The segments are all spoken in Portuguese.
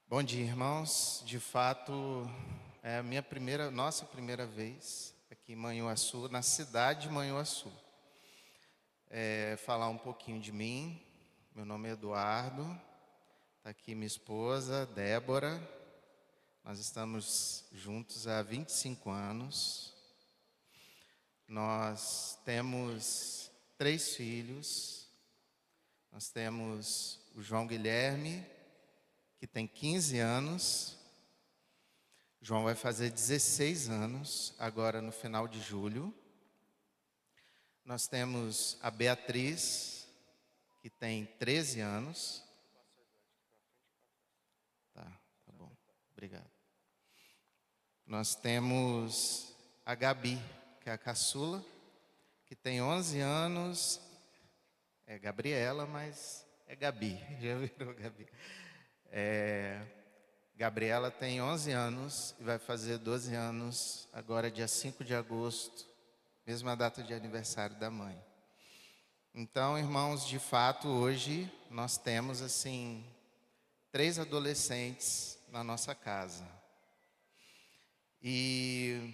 Bom dia, irmãos. De fato, é a nossa primeira vez aqui em Manhuaçu, na cidade de Manhuaçu. Falar um pouquinho de mim. Meu nome é Eduardo. Está aqui minha esposa, Débora. Nós estamos juntos há 25 anos. Nós temos 3 filhos. Nós temos o João Guilherme, que tem 15 anos. João vai fazer 16 anos, agora no final de julho. Nós temos a Beatriz, que tem 13 anos. Tá bom, obrigado. Nós temos a Gabi, que é a caçula, que tem 11 anos. É Gabriela, mas é Gabi, já virou Gabi. Gabriela tem 11 anos e vai fazer 12 anos agora dia 5 de agosto, mesma data de aniversário da mãe. Então, irmãos, de fato, hoje nós temos, 3 adolescentes na nossa casa. E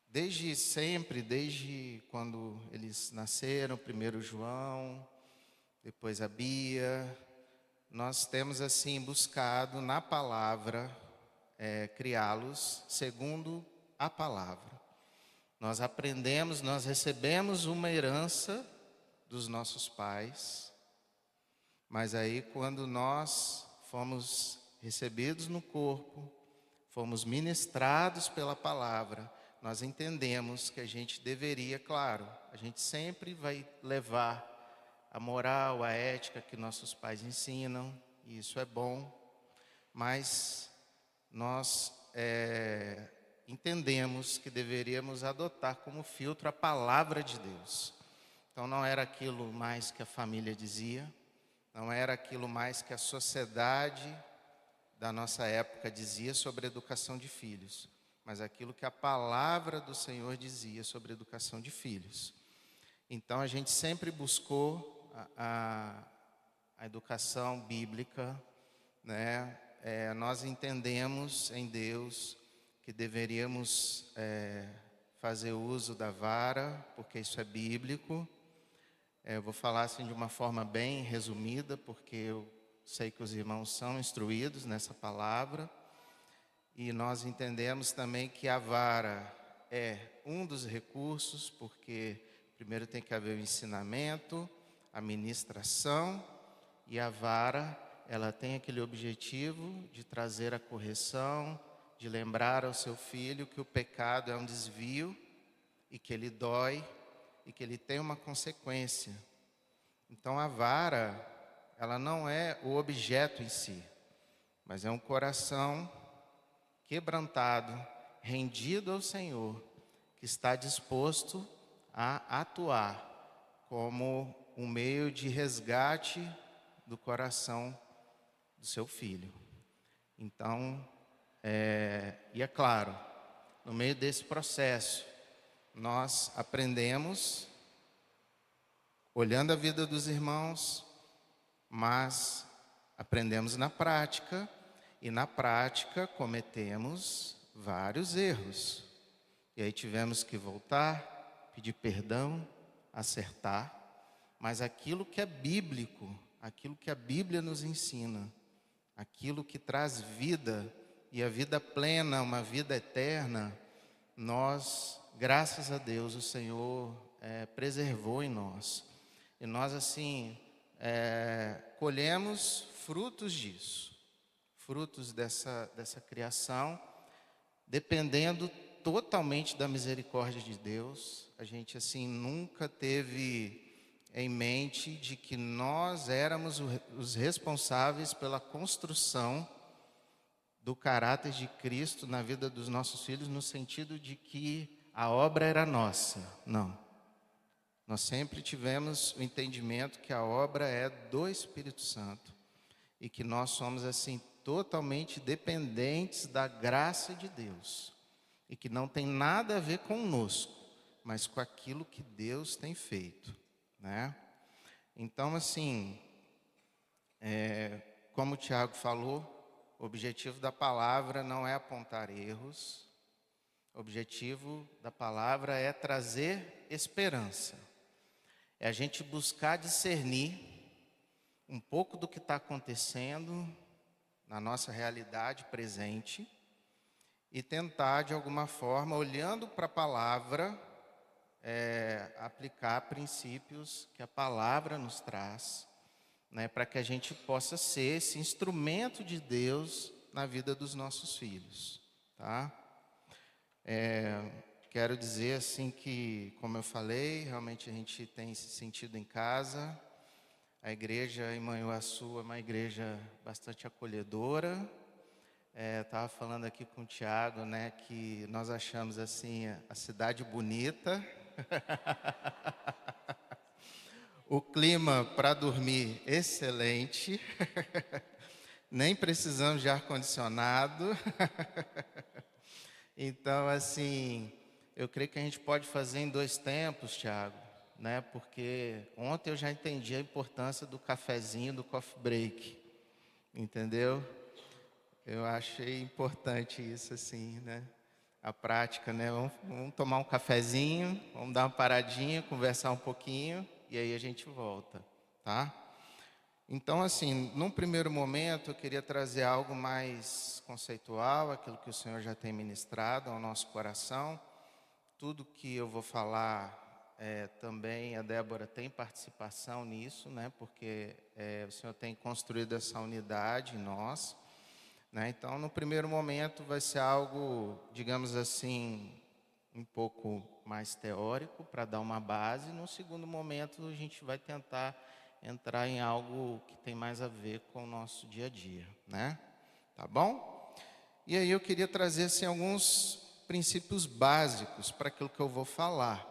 desde sempre, desde quando eles nasceram, primeiro João, depois a Bia, nós temos, buscado na palavra criá-los segundo a palavra. Nós aprendemos, nós recebemos uma herança dos nossos pais, mas aí quando nós fomos recebidos no corpo, fomos ministrados pela palavra, nós entendemos que a gente deveria, claro, a gente sempre vai levar a moral, a ética que nossos pais ensinam, e isso é bom, mas nós entendemos que deveríamos adotar como filtro a palavra de Deus. Então não era aquilo mais que a família dizia, não era aquilo mais que a sociedade da nossa época dizia sobre a educação de filhos, mas aquilo que a palavra do Senhor dizia sobre a educação de filhos. Então a gente sempre buscou a educação bíblica, né? Nós entendemos em Deus que deveríamos fazer uso da vara, porque isso é bíblico. Eu vou falar de uma forma bem resumida, porque eu sei que os irmãos são instruídos nessa palavra. E nós entendemos também que a vara é um dos recursos, porque primeiro tem que haver o ensinamento, a ministração, e a vara, ela tem aquele objetivo de trazer a correção, de lembrar ao seu filho que o pecado é um desvio e que ele dói e que ele tem uma consequência. Então a vara, ela não é o objeto em si, mas é um coração quebrantado, rendido ao Senhor, que está disposto a atuar como um meio de resgate do coração do seu filho. Então, e é claro, no meio desse processo, nós aprendemos, olhando a vida dos irmãos, mas aprendemos na prática, e na prática cometemos vários erros. E aí tivemos que voltar, pedir perdão, acertar, mas aquilo que é bíblico, aquilo que a Bíblia nos ensina, aquilo que traz vida, e a vida plena, uma vida eterna, nós, graças a Deus, o Senhor preservou em nós. E nós, colhemos frutos disso, frutos dessa criação, dependendo totalmente da misericórdia de Deus. A gente, nunca teve em mente de que nós éramos os responsáveis pela construção do caráter de Cristo na vida dos nossos filhos, no sentido de que a obra era nossa. Não. Nós sempre tivemos o entendimento que a obra é do Espírito Santo e que nós somos, totalmente dependentes da graça de Deus e que não tem nada a ver conosco, mas com aquilo que Deus tem feito, né? Então, como o Tiago falou, o objetivo da palavra não é apontar erros, o objetivo da palavra é trazer esperança. É a gente buscar discernir um pouco do que está acontecendo na nossa realidade presente e tentar, de alguma forma, olhando para a palavra, aplicar princípios que a palavra nos traz, né, para que a gente possa ser esse instrumento de Deus na vida dos nossos filhos, tá? Quero dizer assim que, como eu falei, realmente a gente tem se sentido em casa. A igreja em Manhuaçu é uma igreja bastante acolhedora. Estava falando aqui com o Tiago, né, que nós achamos assim a cidade bonita. O clima para dormir excelente. Nem precisamos de ar-condicionado. Então, assim, eu creio que a gente pode fazer em 2 tempos, Tiago, né? Porque ontem eu já entendi a importância do cafezinho, do coffee break, entendeu? Eu achei importante isso, assim, né? A prática, né? Vamos tomar um cafezinho, vamos dar uma paradinha, conversar um pouquinho e aí a gente volta, tá? Então, assim, num primeiro momento, eu queria trazer algo mais conceitual, aquilo que o Senhor já tem ministrado ao nosso coração. Tudo que eu vou falar, também a Débora tem participação nisso, né? Porque o Senhor tem construído essa unidade em nós, né? Então, no primeiro momento, vai ser algo, digamos assim, um pouco mais teórico, para dar uma base. No segundo momento, a gente vai tentar entrar em algo que tem mais a ver com o nosso dia a dia, né? Tá bom? E aí eu queria trazer assim alguns princípios básicos para aquilo que eu vou falar.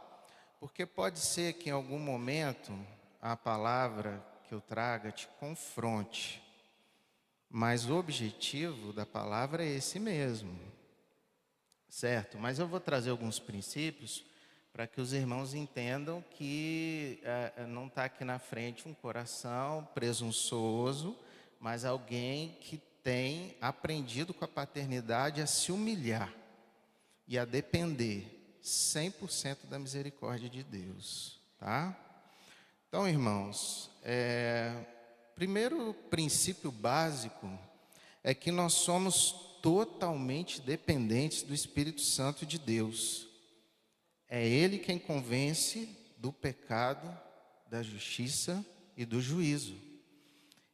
Porque pode ser que em algum momento a palavra que eu traga te confronte. Mas o objetivo da palavra é esse mesmo. Certo? Mas eu vou trazer alguns princípios para que os irmãos entendam que não está aqui na frente um coração presunçoso, mas alguém que tem aprendido com a paternidade a se humilhar e a depender 100% da misericórdia de Deus, tá? Então, irmãos, primeiro princípio básico é que nós somos totalmente dependentes do Espírito Santo de Deus. É Ele quem convence do pecado, da justiça e do juízo.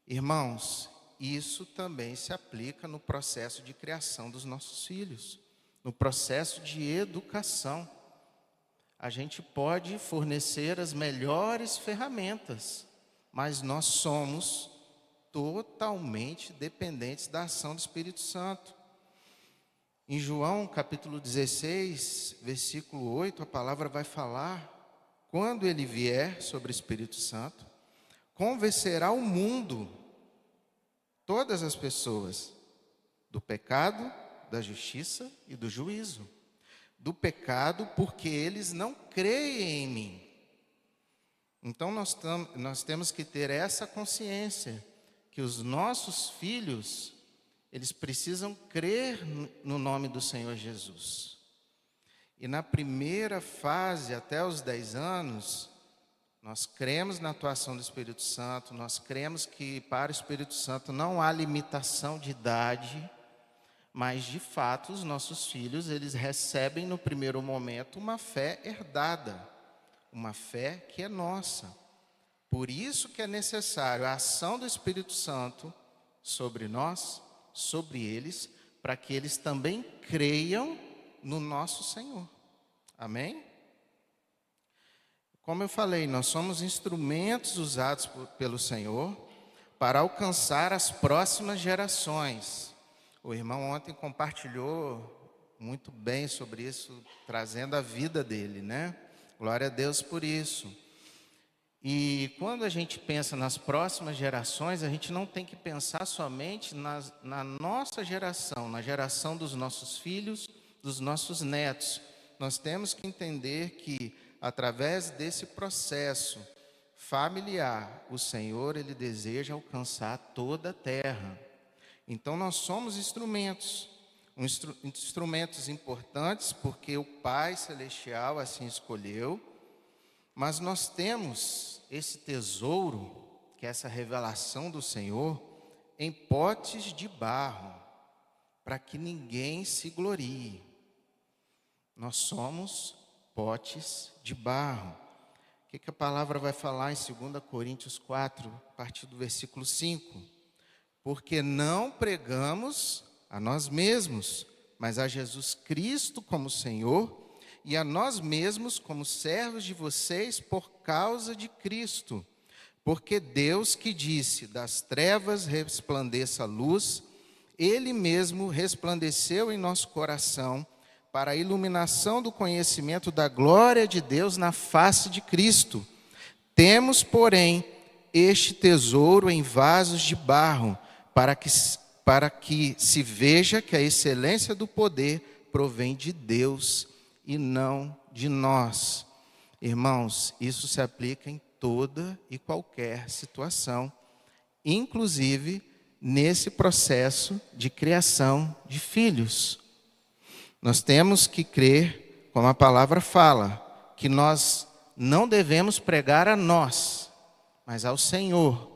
Irmãos, isso também se aplica no processo de criação dos nossos filhos, no processo de educação. A gente pode fornecer as melhores ferramentas, mas nós somos totalmente dependentes da ação do Espírito Santo. Em João capítulo 16, versículo 8, a palavra vai falar: quando ele vier sobre o Espírito Santo, convencerá o mundo, todas as pessoas, do pecado, da justiça e do juízo. Do pecado, porque eles não creem em mim. Então nós temos que ter essa consciência, que os nossos filhos, eles precisam crer no nome do Senhor Jesus. E na primeira fase, até os 10 anos, nós cremos na atuação do Espírito Santo, nós cremos que para o Espírito Santo não há limitação de idade, mas de fato os nossos filhos, eles recebem no primeiro momento uma fé herdada, uma fé que é nossa. Por isso que é necessário a ação do Espírito Santo sobre nós, sobre eles, para que eles também creiam no nosso Senhor. Amém? Como eu falei, nós somos instrumentos usados pelo Senhor para alcançar as próximas gerações. O irmão ontem compartilhou muito bem sobre isso, trazendo a vida dele, né? Glória a Deus por isso. E quando a gente pensa nas próximas gerações, a gente não tem que pensar somente na nossa geração, na geração dos nossos filhos, dos nossos netos. Nós temos que entender que, através desse processo, familiar, o Senhor, Ele deseja alcançar toda a terra. Então nós somos instrumentos, instrumentos importantes, porque o Pai Celestial assim escolheu, mas nós temos esse tesouro, que é essa revelação do Senhor, em potes de barro, para que ninguém se glorie. Nós somos potes de barro. O que a palavra vai falar em 2 Coríntios 4, a partir do versículo 5? Porque não pregamos a nós mesmos, mas a Jesus Cristo como Senhor, e a nós mesmos como servos de vocês por causa de Cristo. Porque Deus que disse, das trevas resplandeça a luz, Ele mesmo resplandeceu em nosso coração, para a iluminação do conhecimento da glória de Deus na face de Cristo. Temos, porém, este tesouro em vasos de barro, para que se veja que a excelência do poder provém de Deus e não de nós. Irmãos, isso se aplica em toda e qualquer situação, inclusive nesse processo de criação de filhos. Nós temos que crer, como a palavra fala, que nós não devemos pregar a nós, mas ao Senhor.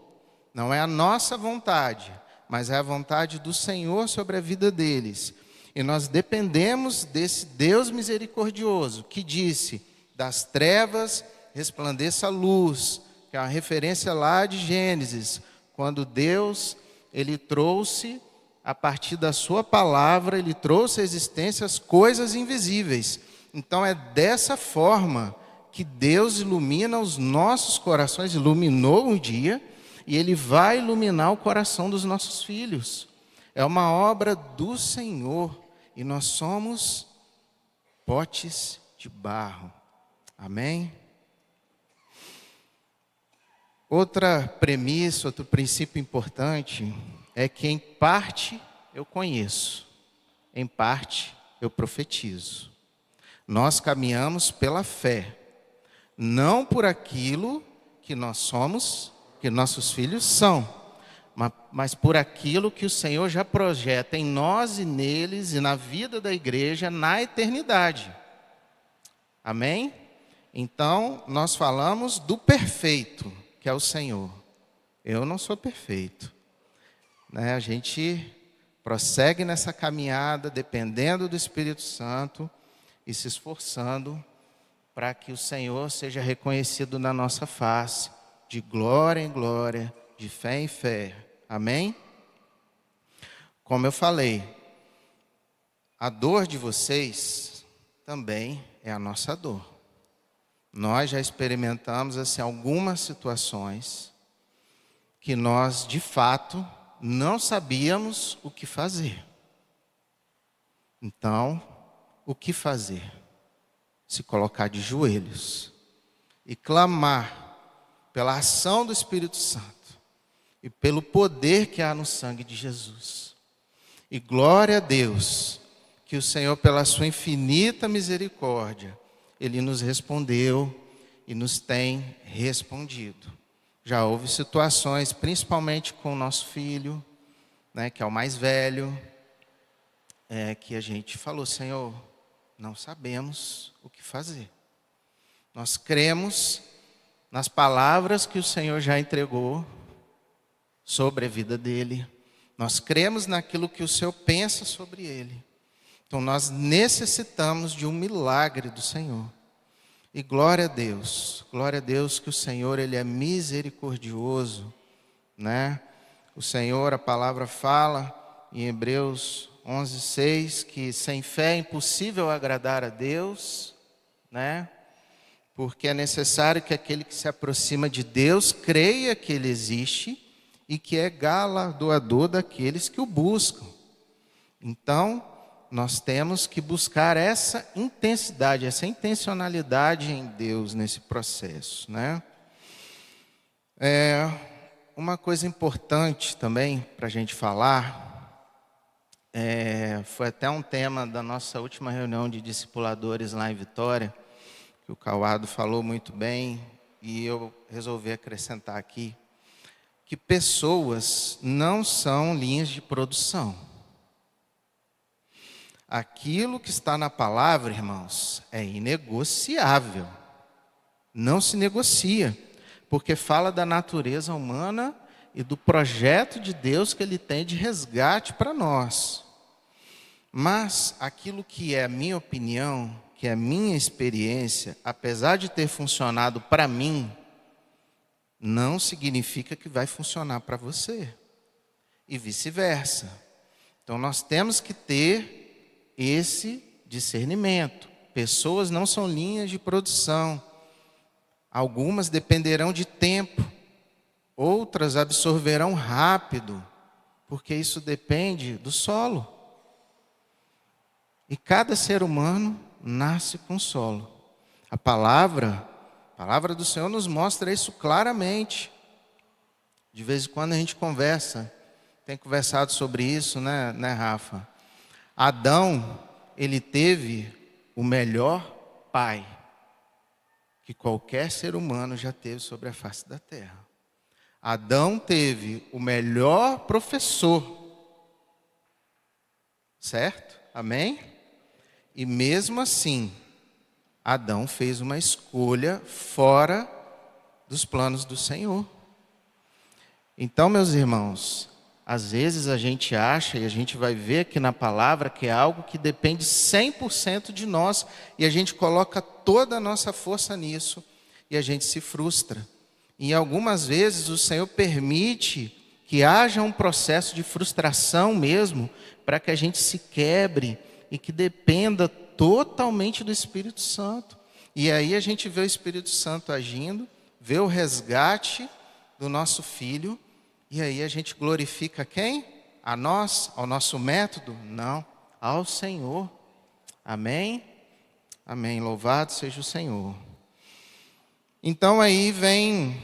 Não é a nossa vontade, mas é a vontade do Senhor sobre a vida deles. E nós dependemos desse Deus misericordioso, que disse, das trevas resplandeça a luz, que é uma referência lá de Gênesis, quando Deus, Ele trouxe, a partir da sua palavra, Ele trouxe à existência as coisas invisíveis. Então é dessa forma que Deus ilumina os nossos corações, iluminou um dia, e Ele vai iluminar o coração dos nossos filhos. É uma obra do Senhor, e nós somos potes de barro. Amém? Outra premissa, outro princípio importante é que em parte eu conheço, em parte eu profetizo. Nós caminhamos pela fé, não por aquilo que nós somos, que nossos filhos são, mas por aquilo que o Senhor já projeta em nós e neles e na vida da igreja na eternidade. Amém? Então, nós falamos do perfeito, que é o Senhor. Eu não sou perfeito. A gente prossegue nessa caminhada, dependendo do Espírito Santo e se esforçando para que o Senhor seja reconhecido na nossa face, de glória em glória, de fé em fé. Amém? Como eu falei, a dor de vocês também é a nossa dor. Nós já experimentamos assim, algumas situações que nós, de fato, não sabíamos o que fazer. Então, o que fazer? Se colocar de joelhos e clamar pela ação do Espírito Santo e pelo poder que há no sangue de Jesus. E glória a Deus, que o Senhor, pela sua infinita misericórdia, Ele nos respondeu e nos tem respondido. Já houve situações, principalmente com o nosso filho, que é o mais velho, que a gente falou, Senhor, não sabemos o que fazer. Nós cremos nas palavras que o Senhor já entregou sobre a vida dele. Nós cremos naquilo que o Senhor pensa sobre ele. Então nós necessitamos de um milagre do Senhor. E glória a Deus que o Senhor, Ele é misericordioso, O Senhor, a palavra fala em Hebreus 11:6, que sem fé é impossível agradar a Deus, Porque é necessário que aquele que se aproxima de Deus creia que Ele existe e que é galardoador daqueles que o buscam. Então, nós temos que buscar essa intensidade, essa intencionalidade em Deus nesse processo, Uma coisa importante também para a gente falar, foi até um tema da nossa última reunião de discipuladores lá em Vitória, que o Cauado falou muito bem, e eu resolvi acrescentar aqui, que pessoas não são linhas de produção. Aquilo que está na palavra, irmãos, é inegociável. Não se negocia, porque fala da natureza humana e do projeto de Deus que Ele tem de resgate para nós. Mas aquilo que é a minha opinião, que é a minha experiência, apesar de ter funcionado para mim, não significa que vai funcionar para você. E vice-versa. Então nós temos que ter esse discernimento. Pessoas não são linhas de produção. Algumas dependerão de tempo. Outras absorverão rápido, porque isso depende do solo. E cada ser humano nasce com solo. A palavra do Senhor nos mostra isso claramente. De vez em quando a gente conversa, tem conversado sobre isso, né, Rafa? Adão, ele teve o melhor pai que qualquer ser humano já teve sobre a face da terra. Adão teve o melhor professor, certo? Amém? E mesmo assim, Adão fez uma escolha fora dos planos do Senhor. Então, meus irmãos, às vezes a gente acha, e a gente vai ver aqui na palavra, que é algo que depende 100% de nós, e a gente coloca toda a nossa força nisso, e a gente se frustra. E algumas vezes o Senhor permite que haja um processo de frustração mesmo, para que a gente se quebre e que dependa totalmente do Espírito Santo. E aí a gente vê o Espírito Santo agindo, vê o resgate do nosso filho, e aí a gente glorifica quem? A nós? Ao nosso método? Não, ao Senhor. Amém? Amém. Louvado seja o Senhor. Então aí vem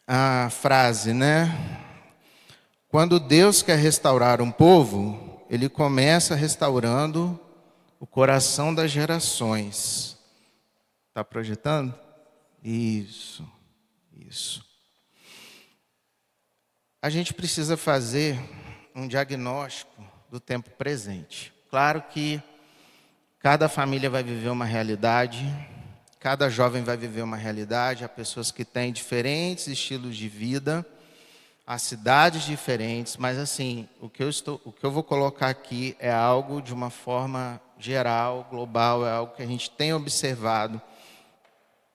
a frase, né? Quando Deus quer restaurar um povo, Ele começa restaurando o coração das gerações. Está projetando? Isso. A gente precisa fazer um diagnóstico do tempo presente. Claro que cada família vai viver uma realidade, cada jovem vai viver uma realidade, há pessoas que têm diferentes estilos de vida, há cidades diferentes, mas assim, o que eu vou colocar aqui é algo de uma forma geral, global, é algo que a gente tem observado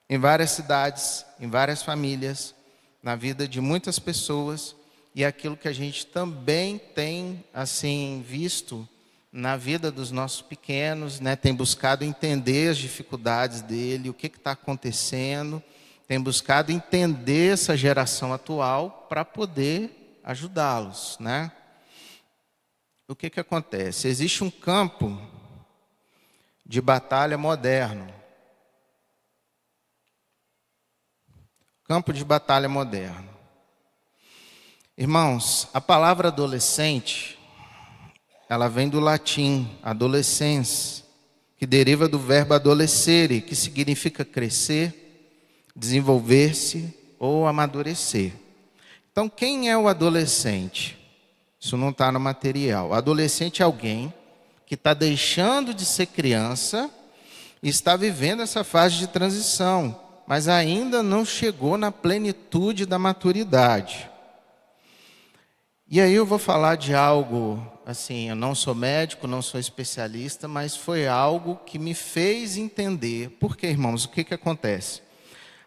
em várias cidades, em várias famílias, na vida de muitas pessoas, e aquilo que a gente também tem assim visto na vida dos nossos pequenos, né? Tem buscado entender as dificuldades dele, o que está acontecendo, tem buscado entender essa geração atual para poder ajudá-los, né? O que acontece? Existe um campo de batalha moderno. Campo de batalha moderno. Irmãos, a palavra adolescente, ela vem do latim, adolescens, que deriva do verbo adolescere, que significa crescer, desenvolver-se ou amadurecer. Então, quem é o adolescente? Isso não está no material. O adolescente é alguém que está deixando de ser criança e está vivendo essa fase de transição, mas ainda não chegou na plenitude da maturidade. E aí eu vou falar de algo, assim, eu não sou médico, não sou especialista, mas foi algo que me fez entender. Porque, irmãos, o que acontece?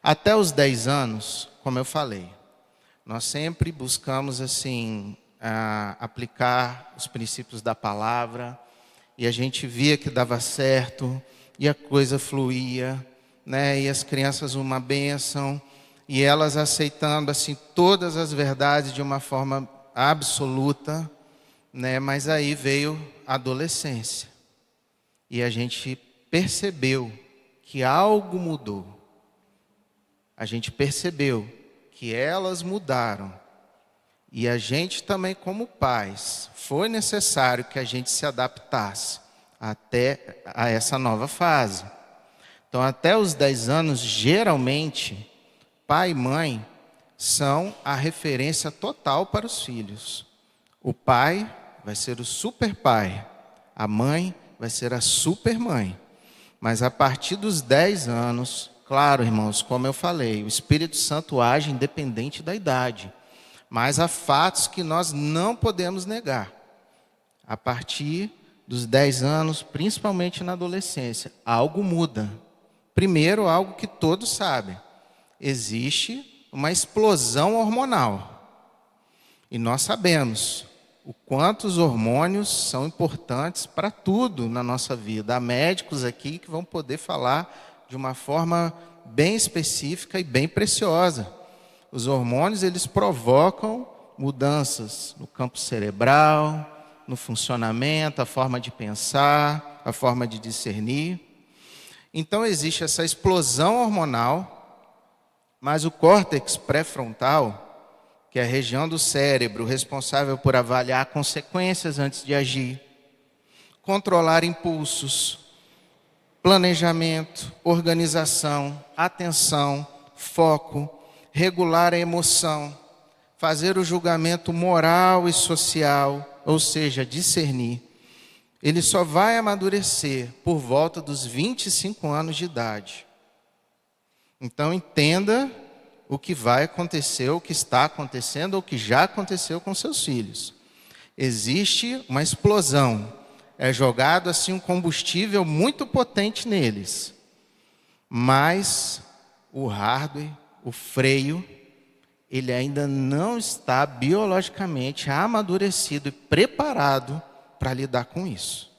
Até os 10 anos, como eu falei, nós sempre buscamos, assim, aplicar os princípios da palavra, e a gente via que dava certo, e a coisa fluía, né? E as crianças uma bênção, e elas aceitando, assim, todas as verdades de uma forma absoluta, né? Mas aí veio a adolescência e a gente percebeu que algo mudou. A gente percebeu que elas mudaram e a gente também, como pais, foi necessário que a gente se adaptasse até a essa nova fase. Então, até os 10 anos, geralmente, pai e mãe são a referência total para os filhos. O pai vai ser o super pai, a mãe vai ser a super mãe. Mas a partir dos 10 anos, claro, irmãos, como eu falei, o Espírito Santo age independente da idade. Mas há fatos que nós não podemos negar. A partir dos 10 anos, principalmente na adolescência, algo muda. Primeiro, algo que todos sabem. Existe uma explosão hormonal. E nós sabemos o quanto os hormônios são importantes para tudo na nossa vida. Há médicos aqui que vão poder falar de uma forma bem específica e bem preciosa. Os hormônios, eles provocam mudanças no campo cerebral, no funcionamento, a forma de pensar, a forma de discernir. Então existe essa explosão hormonal, mas o córtex pré-frontal, que é a região do cérebro responsável por avaliar consequências antes de agir, controlar impulsos, planejamento, organização, atenção, foco, regular a emoção, fazer o julgamento moral e social, ou seja, discernir, ele só vai amadurecer por volta dos 25 anos de idade. Então entenda o que vai acontecer, o que está acontecendo, ou o que já aconteceu com seus filhos. Existe uma explosão, é jogado assim um combustível muito potente neles, mas o hardware, o freio, ele ainda não está biologicamente amadurecido e preparado para lidar com isso.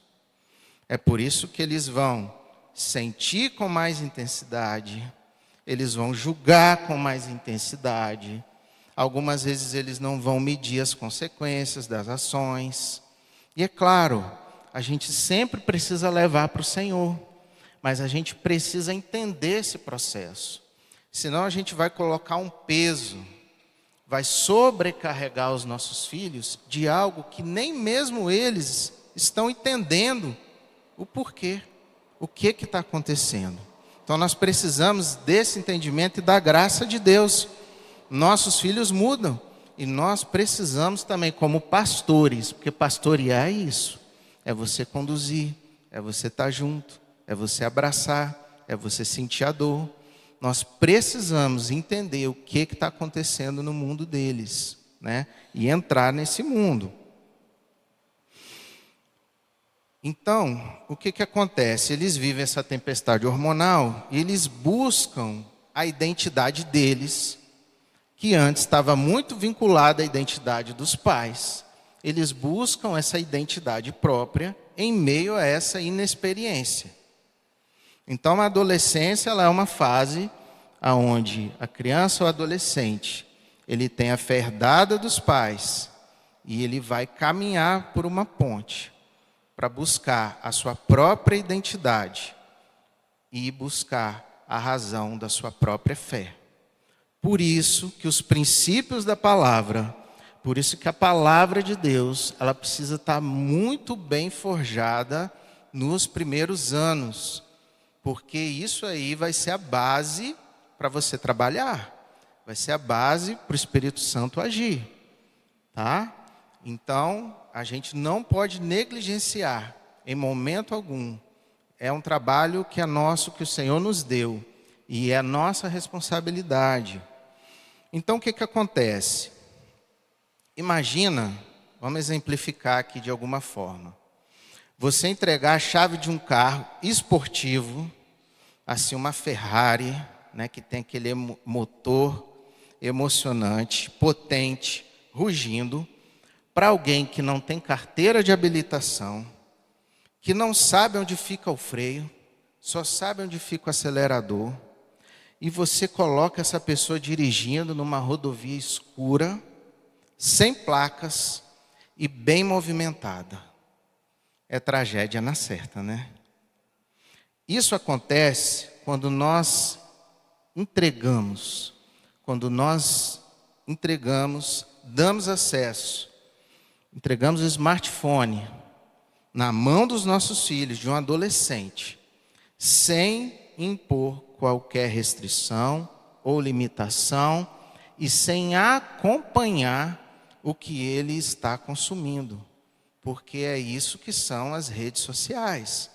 É por isso que eles vão sentir com mais intensidade, eles vão julgar com mais intensidade. Algumas vezes eles não vão medir as consequências das ações. E é claro, a gente sempre precisa levar para o Senhor, mas a gente precisa entender esse processo. Senão a gente vai colocar um peso, vai sobrecarregar os nossos filhos de algo que nem mesmo eles estão entendendo o porquê, o que está acontecendo. Então nós precisamos desse entendimento e da graça de Deus. Nossos filhos mudam e nós precisamos também, como pastores, porque pastorear é isso, é você conduzir, é você estar junto, é você abraçar, é você sentir a dor. Nós precisamos entender o que está acontecendo no mundo deles, né? E entrar nesse mundo. Então, o que acontece? Eles vivem essa tempestade hormonal e eles buscam a identidade deles, que antes estava muito vinculada à identidade dos pais. Eles buscam essa identidade própria em meio a essa inexperiência. Então, a adolescência ela é uma fase onde a criança ou adolescente ele tem a fé herdada dos pais e ele vai caminhar por uma ponte para buscar a sua própria identidade e buscar a razão da sua própria fé. Por isso que os princípios da palavra, por isso que a palavra de Deus, ela precisa estar muito bem forjada nos primeiros anos, porque isso aí vai ser a base para você trabalhar, vai ser a base para o Espírito Santo agir, tá? Então, a gente não pode negligenciar em momento algum. É um trabalho que é nosso, que o Senhor nos deu, e é nossa responsabilidade. Então, o que acontece? Imagina, vamos exemplificar aqui de alguma forma. Você entregar a chave de um carro esportivo, assim uma Ferrari, né, que tem aquele motor emocionante, potente, rugindo, para alguém que não tem carteira de habilitação, que não sabe onde fica o freio, só sabe onde fica o acelerador, e você coloca essa pessoa dirigindo numa rodovia escura, sem placas e bem movimentada. É tragédia na certa, né? Isso acontece quando nós entregamos, damos acesso, entregamos o smartphone na mão dos nossos filhos, de um adolescente, sem impor qualquer restrição ou limitação e sem acompanhar o que ele está consumindo, porque é isso que são as redes sociais.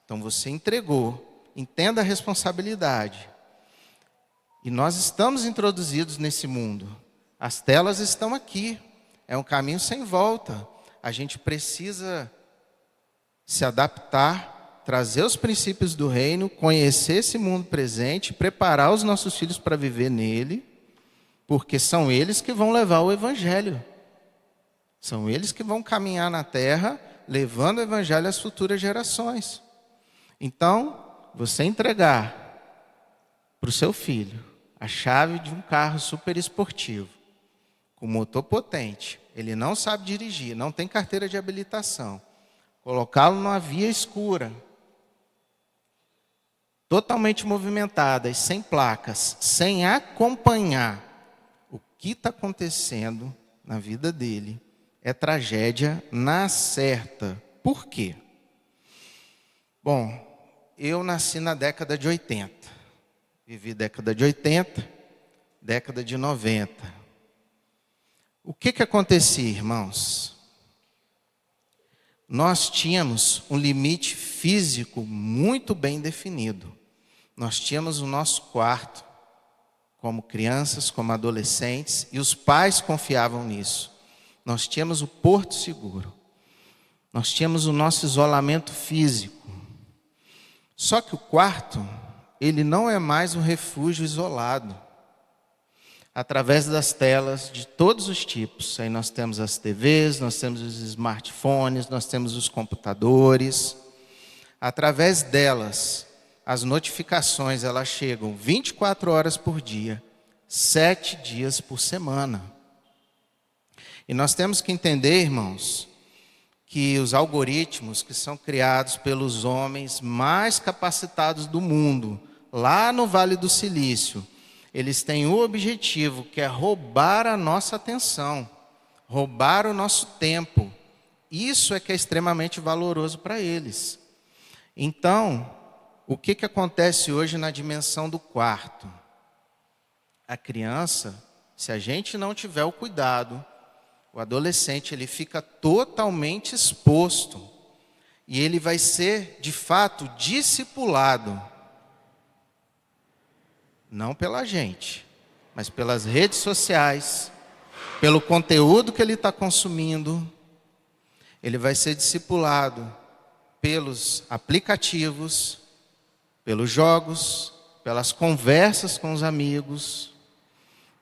Então você entregou, entenda a responsabilidade. E nós estamos introduzidos nesse mundo. As telas estão aqui. É um caminho sem volta. A gente precisa se adaptar, trazer os princípios do reino, conhecer esse mundo presente, preparar os nossos filhos para viver nele, porque são eles que vão levar o evangelho. São eles que vão caminhar na terra, levando o evangelho às futuras gerações. Então, você entregar para o seu filho a chave de um carro super esportivo, com motor potente, ele não sabe dirigir, não tem carteira de habilitação, colocá-lo numa via escura, totalmente movimentada e sem placas, sem acompanhar o que está acontecendo na vida dele, é tragédia na certa. Por quê? Bom, eu nasci na década de 80. Vivi década de 80, década de 90. O que acontecia, irmãos? Nós tínhamos um limite físico muito bem definido. Nós tínhamos o nosso quarto, como crianças, como adolescentes, e os pais confiavam nisso. Nós tínhamos o porto seguro. Nós tínhamos o nosso isolamento físico. Só que o quarto, ele não é mais um refúgio isolado. Através das telas de todos os tipos. Aí nós temos as TVs, nós temos os smartphones, nós temos os computadores. Através delas, as notificações, elas chegam 24 horas por dia, 7 dias por semana. E nós temos que entender, irmãos, que os algoritmos que são criados pelos homens mais capacitados do mundo, lá no Vale do Silício, eles têm o objetivo que é roubar a nossa atenção, roubar o nosso tempo. Isso é que é extremamente valoroso para eles. Então, o que acontece hoje na dimensão do quarto? A criança, se a gente não tiver o cuidado, o adolescente, ele fica totalmente exposto. E ele vai ser, de fato, discipulado. Não pela gente, mas pelas redes sociais, pelo conteúdo que ele está consumindo. Ele vai ser discipulado pelos aplicativos, pelos jogos, pelas conversas com os amigos,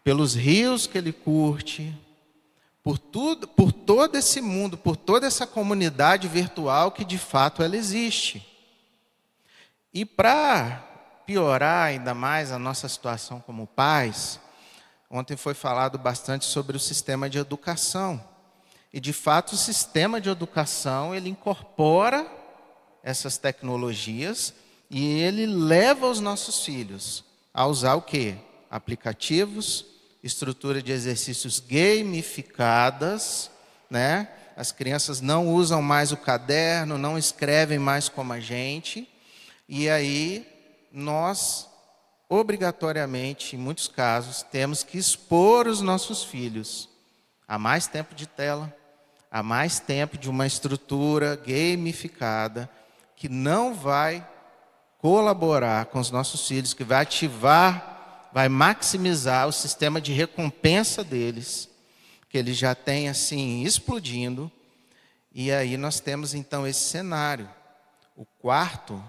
pelos rios que ele curte, por todo esse mundo, por toda essa comunidade virtual que de fato ela existe. E para piorar ainda mais a nossa situação como pais, ontem foi falado bastante sobre o sistema de educação. E de fato o sistema de educação, ele incorpora essas tecnologias e ele leva os nossos filhos a usar o quê? Aplicativos, estrutura de exercícios gamificadas, né? As crianças não usam mais o caderno, não escrevem mais como a gente. E aí nós, obrigatoriamente, em muitos casos, temos que expor os nossos filhos a mais tempo de tela, a mais tempo de uma estrutura gamificada que não vai colaborar com os nossos filhos, que vai ativar, vai maximizar o sistema de recompensa deles, que eles já têm assim explodindo. E aí nós temos então esse cenário. O quarto,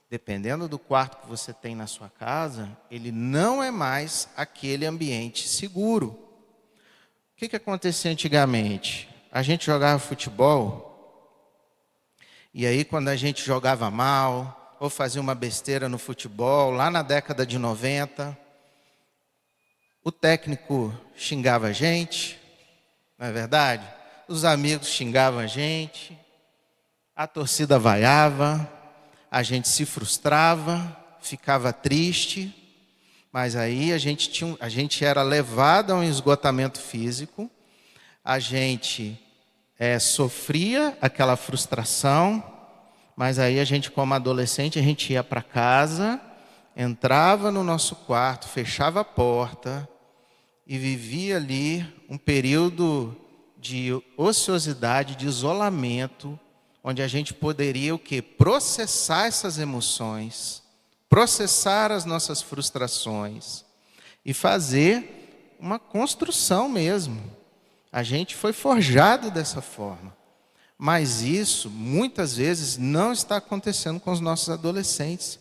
dependendo do quarto que você tem na sua casa, ele não é mais aquele ambiente seguro. O que acontecia antigamente? A gente jogava futebol, e aí quando a gente jogava mal, ou fazia uma besteira no futebol, lá na década de 90, o técnico xingava a gente, não é verdade? Os amigos xingavam a gente, a torcida vaiava, a gente se frustrava, ficava triste, mas aí a gente era levado a um esgotamento físico, a gente sofria aquela frustração, mas aí a gente, como adolescente, a gente ia para casa entrava no nosso quarto, fechava a porta e vivia ali um período de ociosidade, de isolamento, onde a gente poderia o quê? Processar essas emoções, processar as nossas frustrações e fazer uma construção mesmo. A gente foi forjado dessa forma. Mas isso, muitas vezes, não está acontecendo com os nossos adolescentes.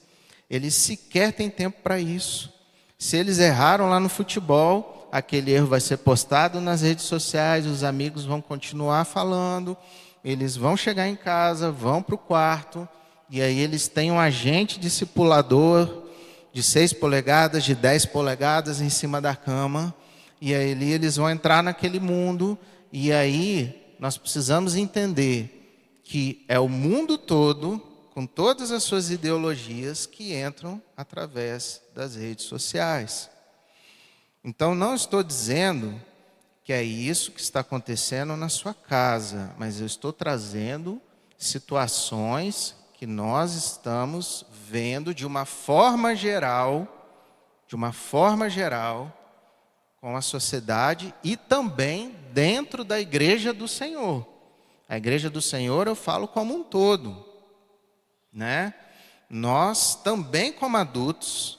Eles sequer têm tempo para isso. Se eles erraram lá no futebol, aquele erro vai ser postado nas redes sociais, os amigos vão continuar falando, eles vão chegar em casa, vão para o quarto, e aí eles têm um agente discipulador de 6 polegadas, de 10 polegadas em cima da cama, e aí eles vão entrar naquele mundo, e aí nós precisamos entender que é o mundo todo, com todas as suas ideologias, que entram através das redes sociais. Então, não estou dizendo que é isso que está acontecendo na sua casa, mas eu estou trazendo situações que nós estamos vendo de uma forma geral, com a sociedade e também dentro da igreja do Senhor. A igreja do Senhor eu falo como um todo, né? Nós também como adultos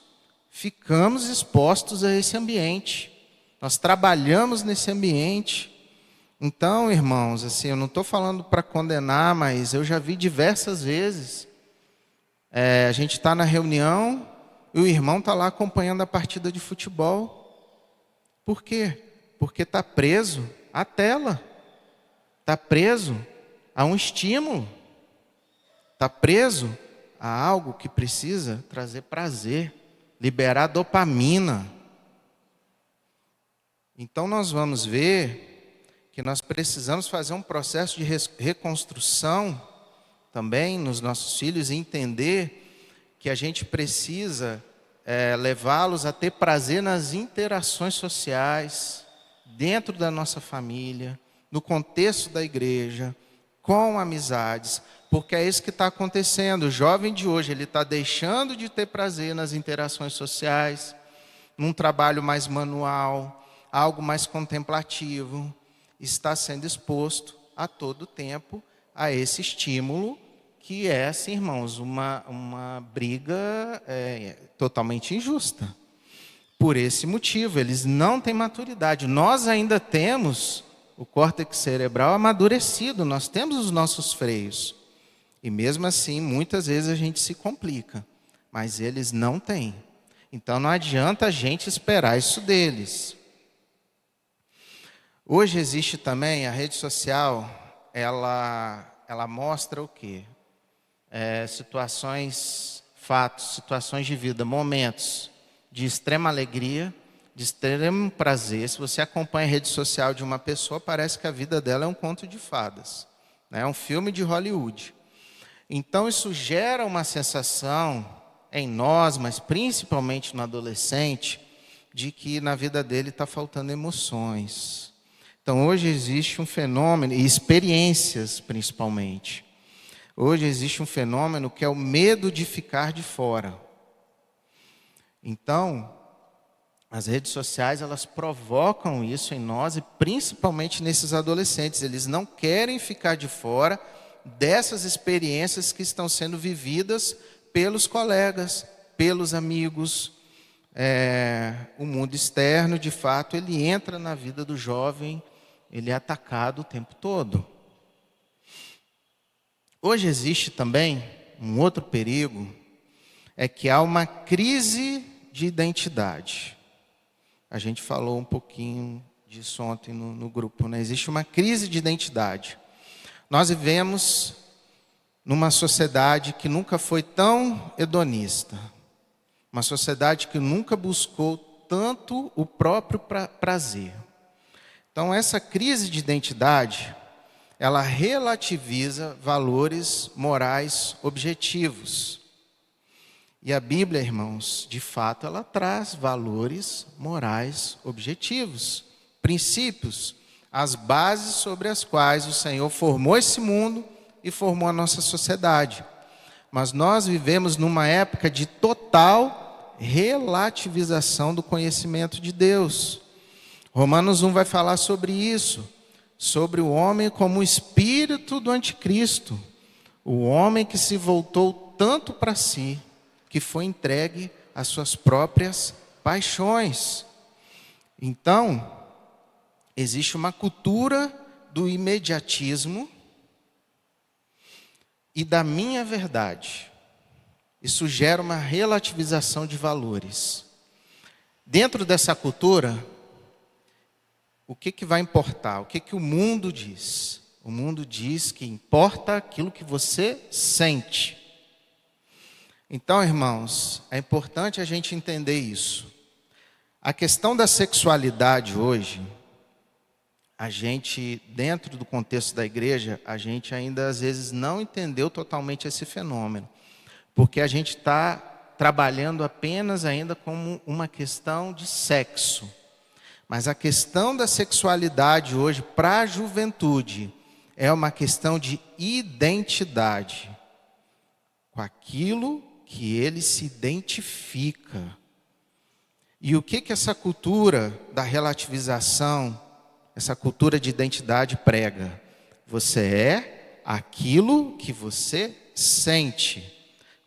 ficamos expostos a esse ambiente. Nós trabalhamos nesse ambiente. Então, irmãos, assim, eu não estou falando para condenar, mas eu já vi diversas vezes. A gente está na reunião e o irmão está lá acompanhando a partida de futebol. Por quê? Porque está preso à tela. Está preso a um estímulo. Está preso a algo que precisa trazer prazer, liberar dopamina. Então nós vamos ver que nós precisamos fazer um processo de reconstrução também nos nossos filhos e entender que a gente precisa levá-los a ter prazer nas interações sociais, dentro da nossa família, no contexto da igreja, com amizades, porque é isso que está acontecendo. O jovem de hoje, ele está deixando de ter prazer nas interações sociais, num trabalho mais manual, algo mais contemplativo, está sendo exposto a todo tempo a esse estímulo, que é, assim, irmãos, uma briga totalmente injusta. Por esse motivo, eles não têm maturidade. Nós ainda temos o córtex cerebral amadurecido, nós temos os nossos freios. E mesmo assim, muitas vezes a gente se complica, mas eles não têm. Então não adianta a gente esperar isso deles. Hoje existe também a rede social, ela mostra o quê? Situações, fatos, situações de vida, momentos de extrema alegria, de extremo prazer. Se você acompanha a rede social de uma pessoa, parece que a vida dela é um conto de fadas, né? É um filme de Hollywood. Então isso gera uma sensação em nós, mas principalmente no adolescente, de que na vida dele está faltando emoções. Então hoje existe um fenômeno, e experiências principalmente. Hoje existe um fenômeno que é o medo de ficar de fora. Então, as redes sociais, elas provocam isso em nós, e principalmente nesses adolescentes. Eles não querem ficar de fora dessas experiências que estão sendo vividas pelos colegas, pelos amigos. O mundo externo, de fato, ele entra na vida do jovem, ele é atacado o tempo todo. Hoje existe também um outro perigo, é que há uma crise de identidade. A gente falou um pouquinho disso ontem no grupo, né? Existe uma crise de identidade. Nós vivemos numa sociedade que nunca foi tão hedonista, uma sociedade que nunca buscou tanto o próprio prazer. Então, essa crise de identidade, ela relativiza valores morais objetivos. E a Bíblia, irmãos, de fato, ela traz valores morais objetivos, princípios, as bases sobre as quais o Senhor formou esse mundo e formou a nossa sociedade. Mas nós vivemos numa época de total relativização do conhecimento de Deus. Romanos 1 vai falar sobre isso, sobre o homem como o espírito do anticristo, o homem que se voltou tanto para si, que foi entregue às suas próprias paixões. Então, existe uma cultura do imediatismo e da minha verdade. Isso gera uma relativização de valores. Dentro dessa cultura, o que vai importar? O que o mundo diz? O mundo diz que importa aquilo que você sente. Então, irmãos, é importante a gente entender isso. A questão da sexualidade hoje, a gente, dentro do contexto da igreja, a gente ainda às vezes não entendeu totalmente esse fenômeno. Porque a gente está trabalhando apenas ainda como uma questão de sexo. Mas a questão da sexualidade hoje, para a juventude, é uma questão de identidade. Com aquilo que ele se identifica. E o que essa cultura da relativização, essa cultura de identidade prega? Você é aquilo que você sente.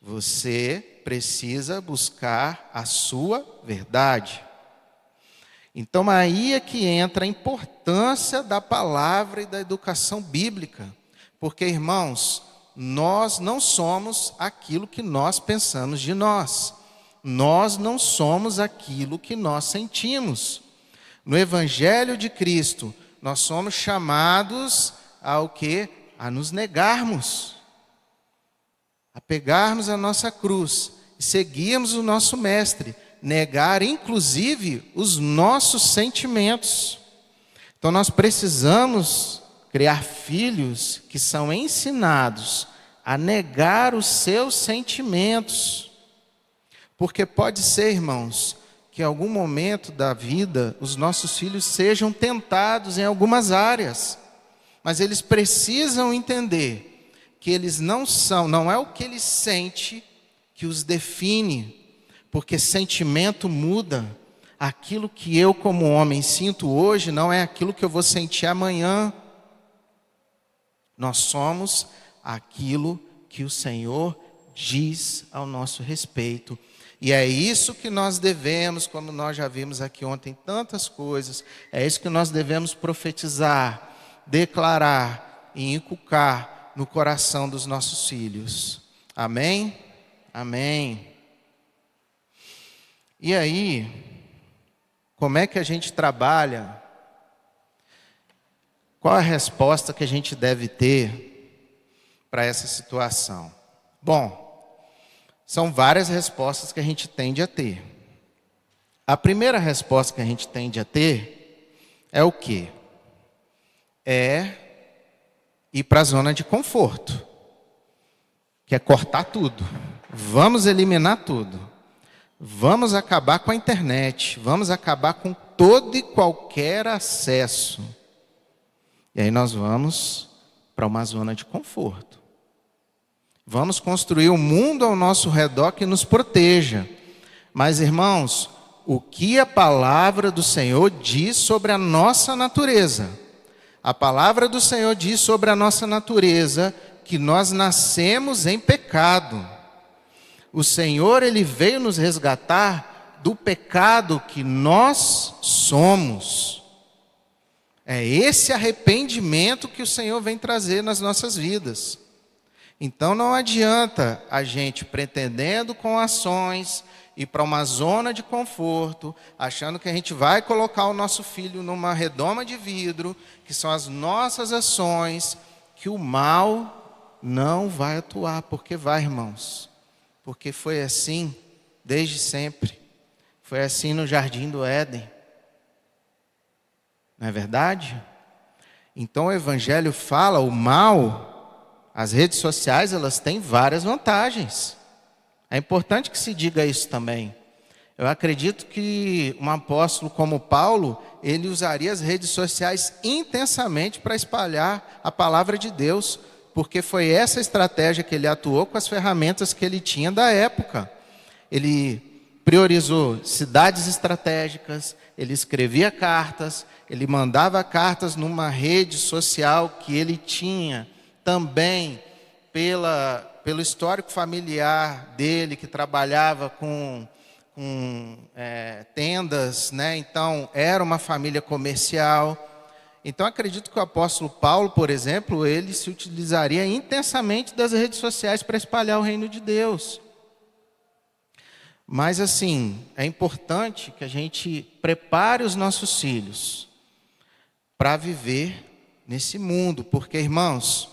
Você precisa buscar a sua verdade. Então aí é que entra a importância da palavra e da educação bíblica. Porque, irmãos, nós não somos aquilo que nós pensamos de nós. Nós não somos aquilo que nós sentimos. No Evangelho de Cristo, nós somos chamados ao quê? A nos negarmos. A pegarmos a nossa cruz e seguirmos o nosso Mestre. Negar, inclusive, os nossos sentimentos. Então, nós precisamos criar filhos que são ensinados a negar os seus sentimentos. Porque pode ser, irmãos, que em algum momento da vida os nossos filhos sejam tentados em algumas áreas. Mas eles precisam entender que eles não é o que eles sentem que os define. Porque sentimento muda. Aquilo que eu como homem sinto hoje não é aquilo que eu vou sentir amanhã. Nós somos aquilo que o Senhor diz ao nosso respeito. E é isso que nós devemos, como nós já vimos aqui ontem, tantas coisas. É isso que nós devemos profetizar, declarar e inculcar no coração dos nossos filhos. Amém? Amém. E aí, como é que a gente trabalha? Qual a resposta que a gente deve ter para essa situação? Bom, são várias respostas que a gente tende a ter. A primeira resposta que a gente tende a ter é o quê? É ir para a zona de conforto, que é cortar tudo. Vamos eliminar tudo. Vamos acabar com a internet. Vamos acabar com todo e qualquer acesso. E aí nós vamos para uma zona de conforto. Vamos construir um mundo ao nosso redor que nos proteja. Mas, irmãos, o que a palavra do Senhor diz sobre a nossa natureza? A palavra do Senhor diz sobre a nossa natureza que nós nascemos em pecado. O Senhor, Ele veio nos resgatar do pecado que nós somos. É esse arrependimento que o Senhor vem trazer nas nossas vidas. Então não adianta a gente pretendendo com ações ir para uma zona de conforto, achando que a gente vai colocar o nosso filho numa redoma de vidro, que são as nossas ações, que o mal não vai atuar. Porque vai, irmãos. Porque foi assim desde sempre. Foi assim no Jardim do Éden. Não é verdade? Então o Evangelho fala, o mal, as redes sociais, elas têm várias vantagens. É importante que se diga isso também. Eu acredito que um apóstolo como Paulo, ele usaria as redes sociais intensamente para espalhar a palavra de Deus, porque foi essa estratégia que ele atuou com as ferramentas que ele tinha da época. Ele priorizou cidades estratégicas, ele escrevia cartas, ele mandava cartas numa rede social que ele tinha também pelo histórico familiar dele, que trabalhava com tendas, né? Então era uma família comercial. Então acredito que o apóstolo Paulo, por exemplo, ele se utilizaria intensamente das redes sociais para espalhar o reino de Deus. Mas assim, é importante que a gente prepare os nossos filhos para viver nesse mundo, porque, irmãos,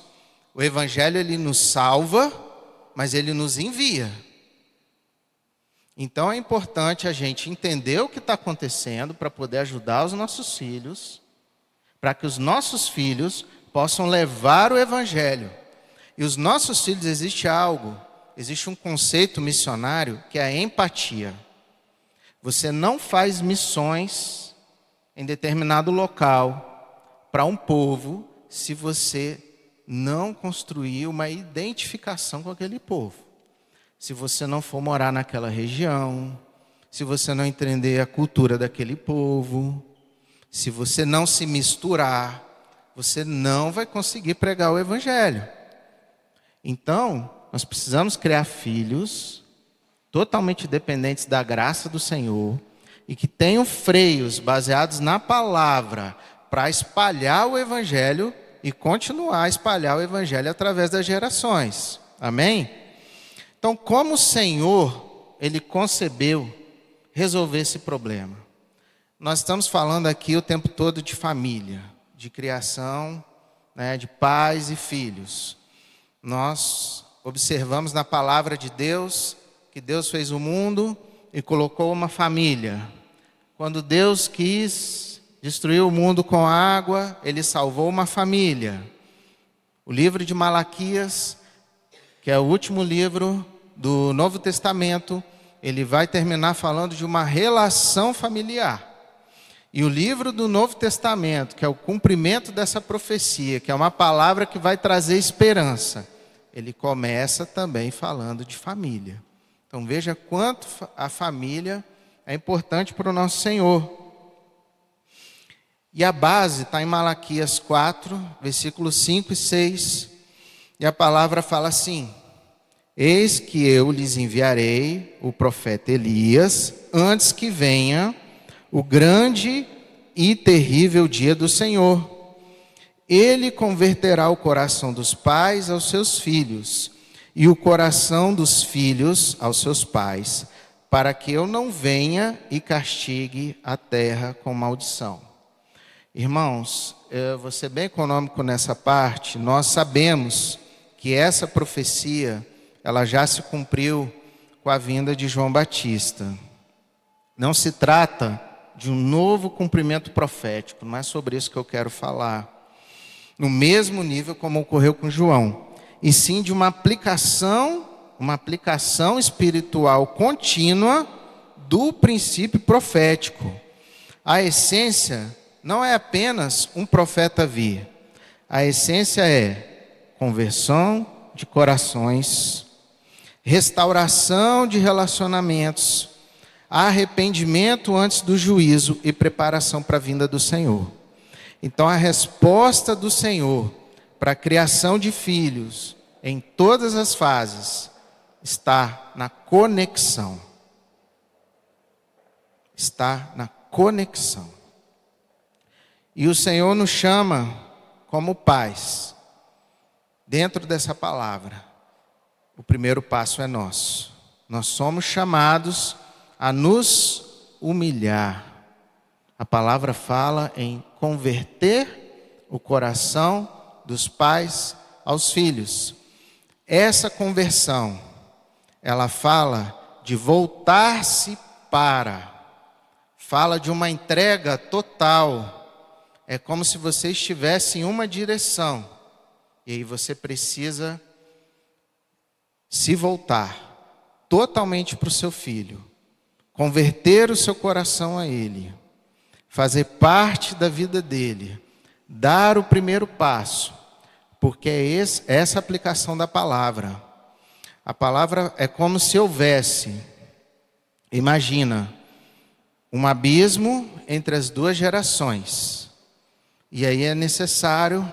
o evangelho ele nos salva, mas ele nos envia. Então é importante a gente entender o que está acontecendo para poder ajudar os nossos filhos, para que os nossos filhos possam levar o evangelho. E os nossos filhos, existe um conceito missionário que é a empatia. Você não faz missões em determinado local para um povo se você não construir uma identificação com aquele povo. Se você não for morar naquela região, se você não entender a cultura daquele povo, se você não se misturar, você não vai conseguir pregar o evangelho. Então, nós precisamos criar filhos totalmente dependentes da graça do Senhor e que tenham freios baseados na palavra para espalhar o evangelho e continuar a espalhar o evangelho através das gerações. Amém? Então, como o Senhor, ele concebeu resolver esse problema? Nós estamos falando aqui o tempo todo de família, de criação, né, de pais e filhos. Nós observamos na palavra de Deus que Deus fez o mundo e colocou uma família. Quando Deus quis destruir o mundo com água, ele salvou uma família. O livro de Malaquias, que é o último livro do Novo Testamento, ele vai terminar falando de uma relação familiar. E o livro do Novo Testamento, que é o cumprimento dessa profecia, que é uma palavra que vai trazer esperança, ele começa também falando de família. Então veja quanto a família é importante para o nosso Senhor. E a base está em Malaquias 4, versículos 5 e 6. E a palavra fala assim: eis que eu lhes enviarei o profeta Elias, antes que venha o grande e terrível dia do Senhor. Ele converterá o coração dos pais aos seus filhos, e o coração dos filhos aos seus pais, para que eu não venha e castigue a terra com maldição. Irmãos, eu vou ser bem econômico nessa parte. Nós sabemos que essa profecia, ela já se cumpriu com a vinda de João Batista. Não se trata de um novo cumprimento profético, não é sobre isso que eu quero falar, no mesmo nível como ocorreu com João, e sim de uma aplicação espiritual contínua do princípio profético. A essência não é apenas um profeta vir, a essência é conversão de corações, restauração de relacionamentos, arrependimento antes do juízo e preparação para a vinda do Senhor. Então a resposta do Senhor para a criação de filhos em todas as fases está na conexão. Está na conexão. E o Senhor nos chama como pais. Dentro dessa palavra, o primeiro passo é nosso. Nós somos chamados a nos humilhar. A palavra fala em converter o coração dos pais aos filhos. Essa conversão, ela fala de voltar-se para, fala de uma entrega total. É como se você estivesse em uma direção, e aí você precisa se voltar totalmente para o seu filho, converter o seu coração a ele, fazer parte da vida dele, dar o primeiro passo, porque é essa aplicação da palavra. A palavra é como se houvesse Imagina um abismo entre as duas gerações. E aí é necessário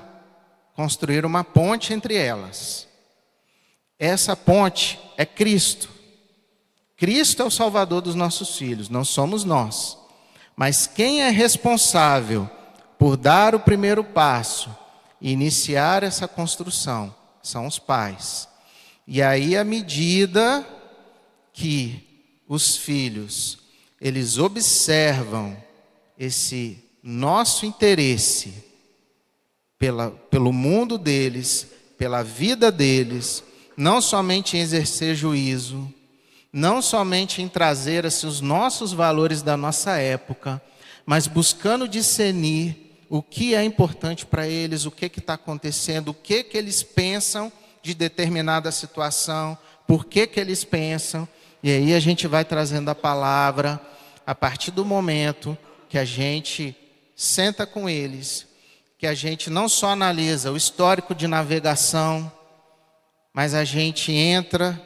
construir uma ponte entre elas. Essa ponte é Cristo. Cristo é o Salvador dos nossos filhos, não somos nós. Mas quem é responsável por dar o primeiro passo e iniciar essa construção são os pais. E aí, à medida que os filhos, eles observam esse nosso interesse pelo mundo deles, pela vida deles, não somente em exercer juízo, não somente em trazer assim, os nossos valores da nossa época, mas buscando discernir o que é importante para eles, o que está acontecendo, o que eles pensam de determinada situação, por que eles pensam. E aí a gente vai trazendo a palavra a partir do momento que a gente senta com eles, que a gente não só analisa o histórico de navegação, mas a gente entra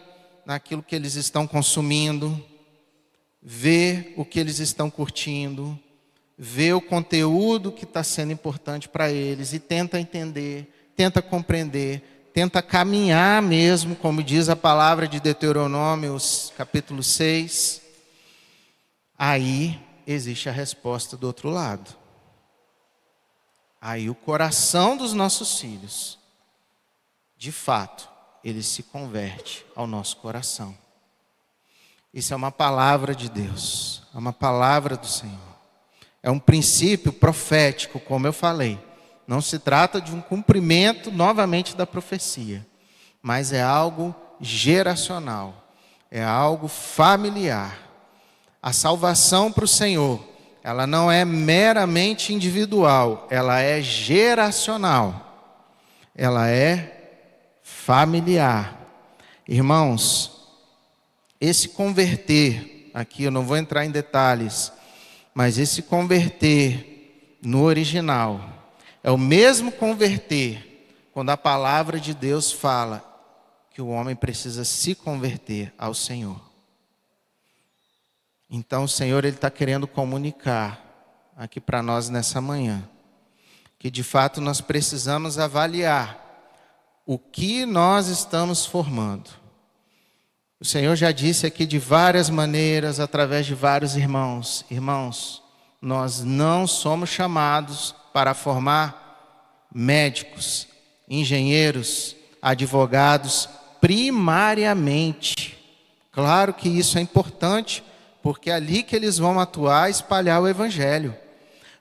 naquilo que eles estão consumindo, vê o que eles estão curtindo, vê o conteúdo que está sendo importante para eles e tenta entender, tenta compreender, tenta caminhar mesmo, como diz a palavra de Deuteronômio, capítulo 6. Aí existe a resposta do outro lado. Aí o coração dos nossos filhos, de fato, ele se converte ao nosso coração. Isso é uma palavra de Deus, é uma palavra do Senhor. É um princípio profético, como eu falei. Não se trata de um cumprimento novamente da profecia, mas é algo geracional, é algo familiar. A salvação para o Senhor, ela não é meramente individual, ela é geracional, ela é familiar. Irmãos, esse converter, aqui eu não vou entrar em detalhes, mas esse converter no original é o mesmo converter quando a palavra de Deus fala que o homem precisa se converter ao Senhor. Então o Senhor ele está querendo comunicar aqui para nós nessa manhã que de fato nós precisamos avaliar o que nós estamos formando. O Senhor já disse aqui de várias maneiras, através de vários irmãos. Irmãos, nós não somos chamados para formar médicos, engenheiros, advogados, primariamente. Claro que isso é importante, porque é ali que eles vão atuar e espalhar o Evangelho.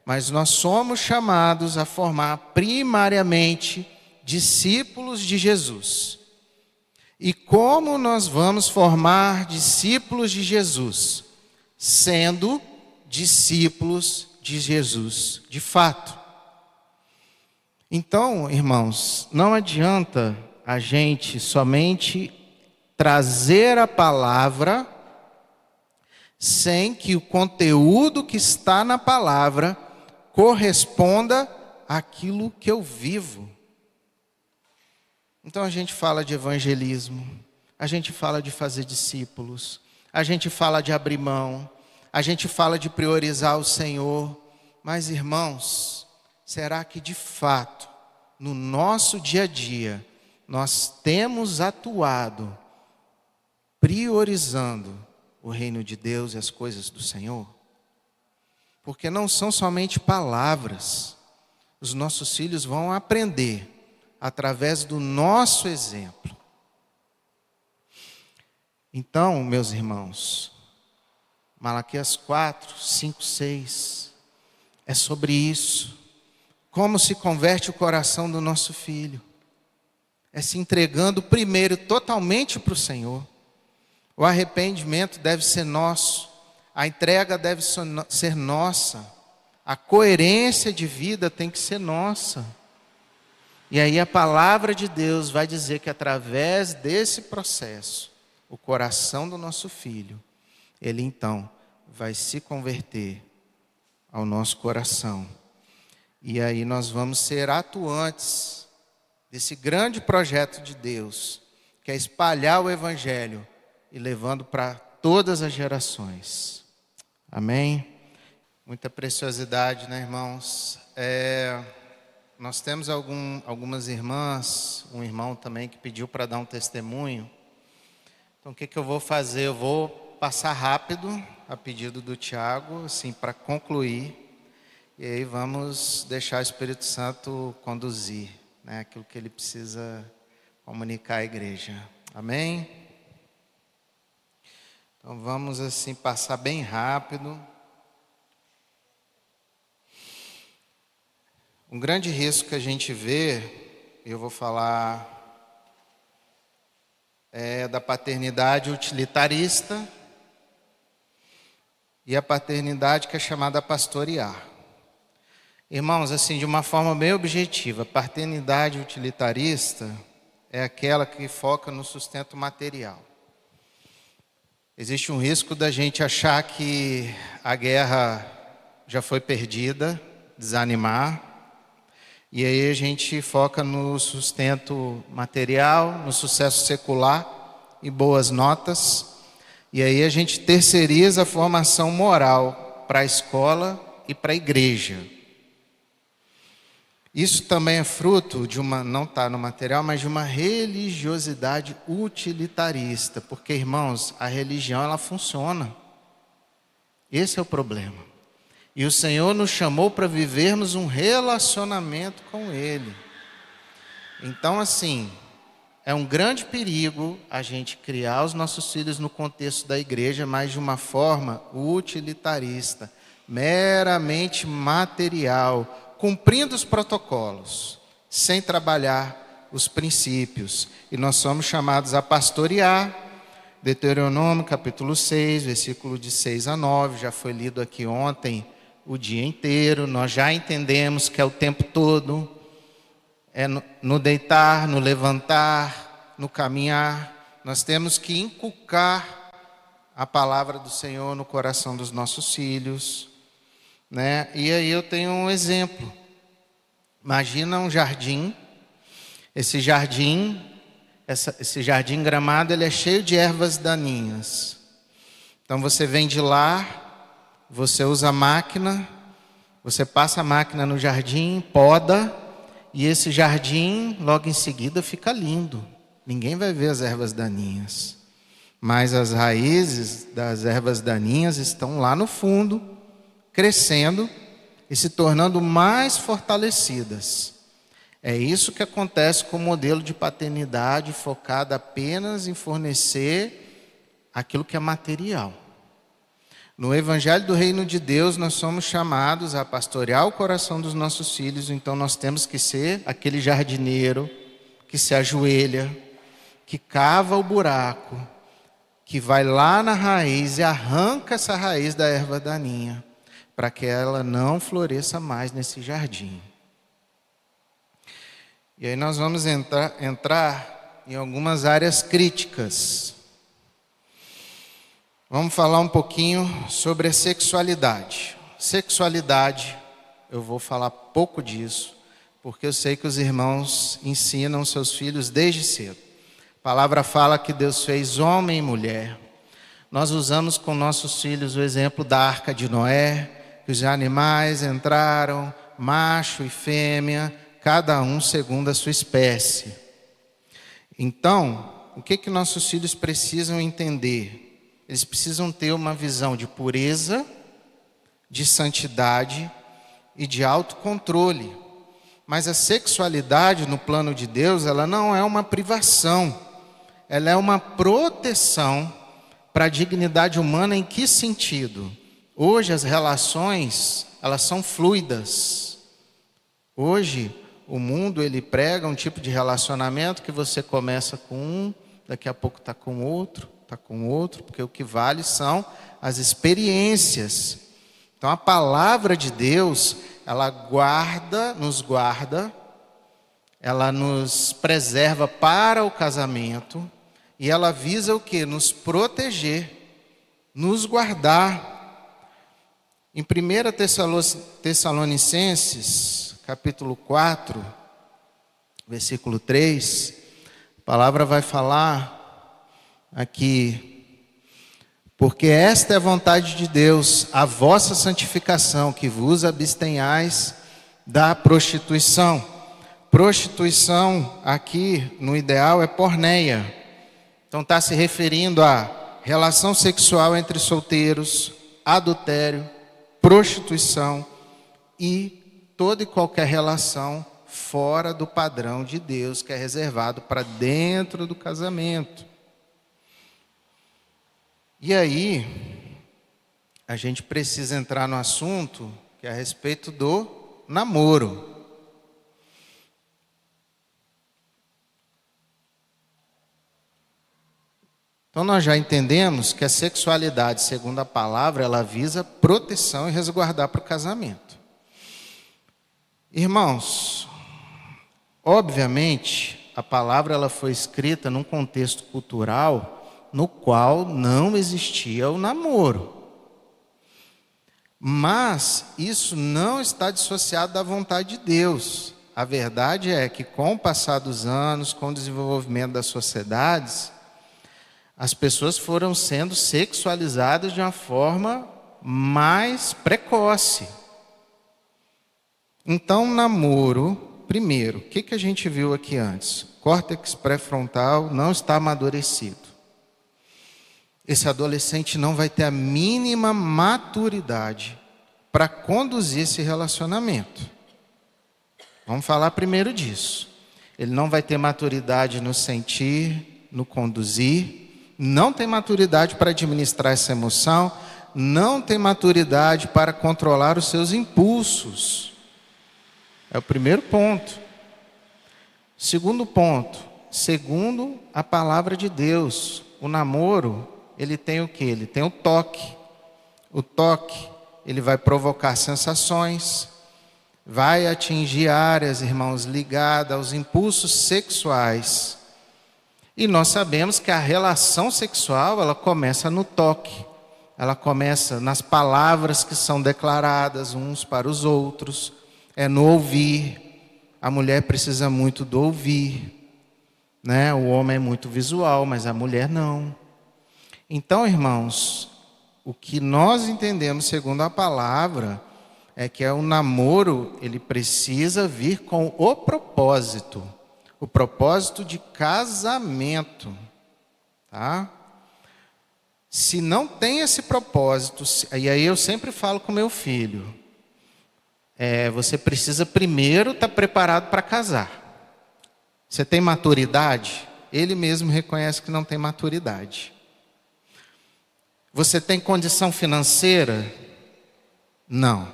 Mas nós somos chamados a formar primariamente discípulos de Jesus. E como nós vamos formar discípulos de Jesus? Sendo discípulos de Jesus, de fato. Então, irmãos, não adianta a gente somente trazer a palavra sem que o conteúdo que está na palavra corresponda àquilo que eu vivo. Então a gente fala de evangelismo, a gente fala de fazer discípulos, a gente fala de abrir mão, a gente fala de priorizar o Senhor. Mas, irmãos, será que de fato, no nosso dia a dia, nós temos atuado priorizando o reino de Deus e as coisas do Senhor? Porque não são somente palavras. Os nossos filhos vão aprender através do nosso exemplo. Então, meus irmãos, Malaquias 4, 5, 6, é sobre isso. Como se converte o coração do nosso filho? É se entregando primeiro totalmente para o Senhor. O arrependimento deve ser nosso, a entrega deve ser nossa, a coerência de vida tem que ser nossa. E aí a palavra de Deus vai dizer que através desse processo, o coração do nosso filho, ele então vai se converter ao nosso coração. E aí nós vamos ser atuantes desse grande projeto de Deus, que é espalhar o Evangelho e levando para todas as gerações. Amém? Muita preciosidade, né, irmãos? Nós temos algumas irmãs, um irmão também que pediu para dar um testemunho. Então, o que eu vou fazer? Eu vou passar rápido, a pedido do Tiago, assim, para concluir. E aí vamos deixar o Espírito Santo conduzir, né, aquilo que ele precisa comunicar à igreja. Amém? Então vamos assim passar bem rápido. Um grande risco que a gente vê, eu vou falar, é da paternidade utilitarista e a paternidade que é chamada pastorear. Irmãos, assim, de uma forma bem objetiva, a paternidade utilitarista é aquela que foca no sustento material. Existe um risco da gente achar que a guerra já foi perdida, desanimar, e aí a gente foca no sustento material, no sucesso secular e boas notas, e aí a gente terceiriza a formação moral para a escola e para a igreja. Isso também é fruto de não está no material, mas de uma religiosidade utilitarista. Porque, irmãos, a religião ela funciona. Esse é o problema. E o Senhor nos chamou para vivermos um relacionamento com Ele. Então, assim, é um grande perigo a gente criar os nossos filhos no contexto da igreja, mas de uma forma utilitarista, meramente material, cumprindo os protocolos, sem trabalhar os princípios. E nós somos chamados a pastorear. Deuteronômio capítulo 6, versículo de 6 a 9, já foi lido aqui ontem o dia inteiro. Nós já entendemos que é o tempo todo, é no deitar, no levantar, no caminhar. Nós temos que inculcar a palavra do Senhor no coração dos nossos filhos, né? E aí eu tenho um exemplo. Imagina um jardim. Esse jardim gramado, ele é cheio de ervas daninhas. Então você vem de lá, você usa a máquina, você passa a máquina no jardim, poda, e esse jardim logo em seguida fica lindo. Ninguém vai ver as ervas daninhas. Mas as raízes das ervas daninhas estão lá no fundo, crescendo e se tornando mais fortalecidas. É isso que acontece com o modelo de paternidade focado apenas em fornecer aquilo que é material. No Evangelho do Reino de Deus, nós somos chamados a pastorear o coração dos nossos filhos, então nós temos que ser aquele jardineiro que se ajoelha, que cava o buraco, que vai lá na raiz e arranca essa raiz da erva daninha, para que ela não floresça mais nesse jardim. E aí nós vamos entrar em algumas áreas críticas. Vamos falar um pouquinho sobre a sexualidade. Sexualidade, eu vou falar pouco disso, porque eu sei que os irmãos ensinam seus filhos desde cedo. A palavra fala que Deus fez homem e mulher. Nós usamos com nossos filhos o exemplo da Arca de Noé, que os animais entraram, macho e fêmea, cada um segundo a sua espécie. Então, o que nossos filhos precisam entender? Eles precisam ter uma visão de pureza, de santidade e de autocontrole. Mas a sexualidade no plano de Deus, ela não é uma privação, ela é uma proteção para a dignidade humana. Em que sentido? Hoje as relações, elas são fluidas. Hoje o mundo, ele prega um tipo de relacionamento que você começa com um, daqui a pouco está com outro, porque o que vale são as experiências. Então a palavra de Deus, ela nos guarda, ela nos preserva para o casamento, e ela visa o quê? Nos proteger, nos guardar. Em 1 Tessalonicenses, capítulo 4, versículo 3, a palavra vai falar aqui: Porque esta é a vontade de Deus, a vossa santificação, que vos abstenhais da prostituição. Prostituição aqui no ideal é porneia. Então está se referindo a relação sexual entre solteiros, adultério, prostituição e toda e qualquer relação fora do padrão de Deus que é reservado para dentro do casamento. E aí, a gente precisa entrar no assunto que é a respeito do namoro. Então nós já entendemos que a sexualidade, segundo a palavra, ela visa proteção e resguardar para o casamento. Irmãos, obviamente, a palavra ela foi escrita num contexto cultural no qual não existia o namoro. Mas isso não está dissociado da vontade de Deus. A verdade é que com o passar dos anos, com o desenvolvimento das sociedades, as pessoas foram sendo sexualizadas de uma forma mais precoce. Então, namoro, primeiro, o que a gente viu aqui antes? Córtex pré-frontal não está amadurecido. Esse adolescente não vai ter a mínima maturidade para conduzir esse relacionamento. Vamos falar primeiro disso. Ele não vai ter maturidade no sentir, no conduzir, não tem maturidade para administrar essa emoção, não tem maturidade para controlar os seus impulsos. É o primeiro ponto. Segundo ponto, segundo a palavra de Deus, o namoro, ele tem o quê? Ele tem o toque. O toque, ele vai provocar sensações, vai atingir áreas, irmãos, ligadas aos impulsos sexuais. E nós sabemos que a relação sexual, ela começa no toque. Ela começa nas palavras que são declaradas uns para os outros. É no ouvir. A mulher precisa muito do ouvir, né? O homem é muito visual, mas a mulher não. Então, irmãos, o que nós entendemos segundo a palavra é que o namoro, ele precisa vir com o propósito de casamento, tá? Se não tem esse propósito, e aí eu sempre falo com meu filho, você precisa primeiro estar preparado para casar. Você tem maturidade? Ele mesmo reconhece que não tem maturidade. Você tem condição financeira? Não.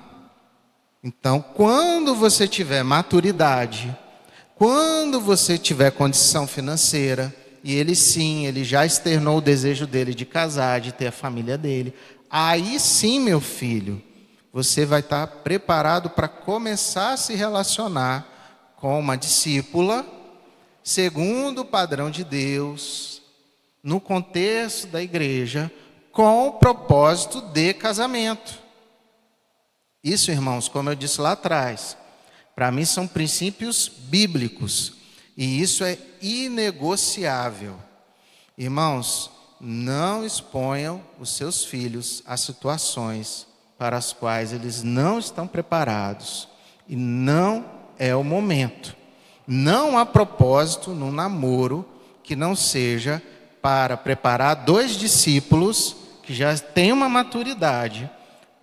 Então, quando você tiver maturidade, quando você tiver condição financeira, e ele já externou o desejo dele de casar, de ter a família dele, aí sim, meu filho, você vai estar preparado para começar a se relacionar com uma discípula, segundo o padrão de Deus, no contexto da igreja, com o propósito de casamento. Isso, irmãos, como eu disse lá atrás, para mim são princípios bíblicos. E isso é inegociável. Irmãos, não exponham os seus filhos a situações para as quais eles não estão preparados. E não é o momento. Não há propósito no namoro que não seja para preparar 2 discípulos que já têm uma maturidade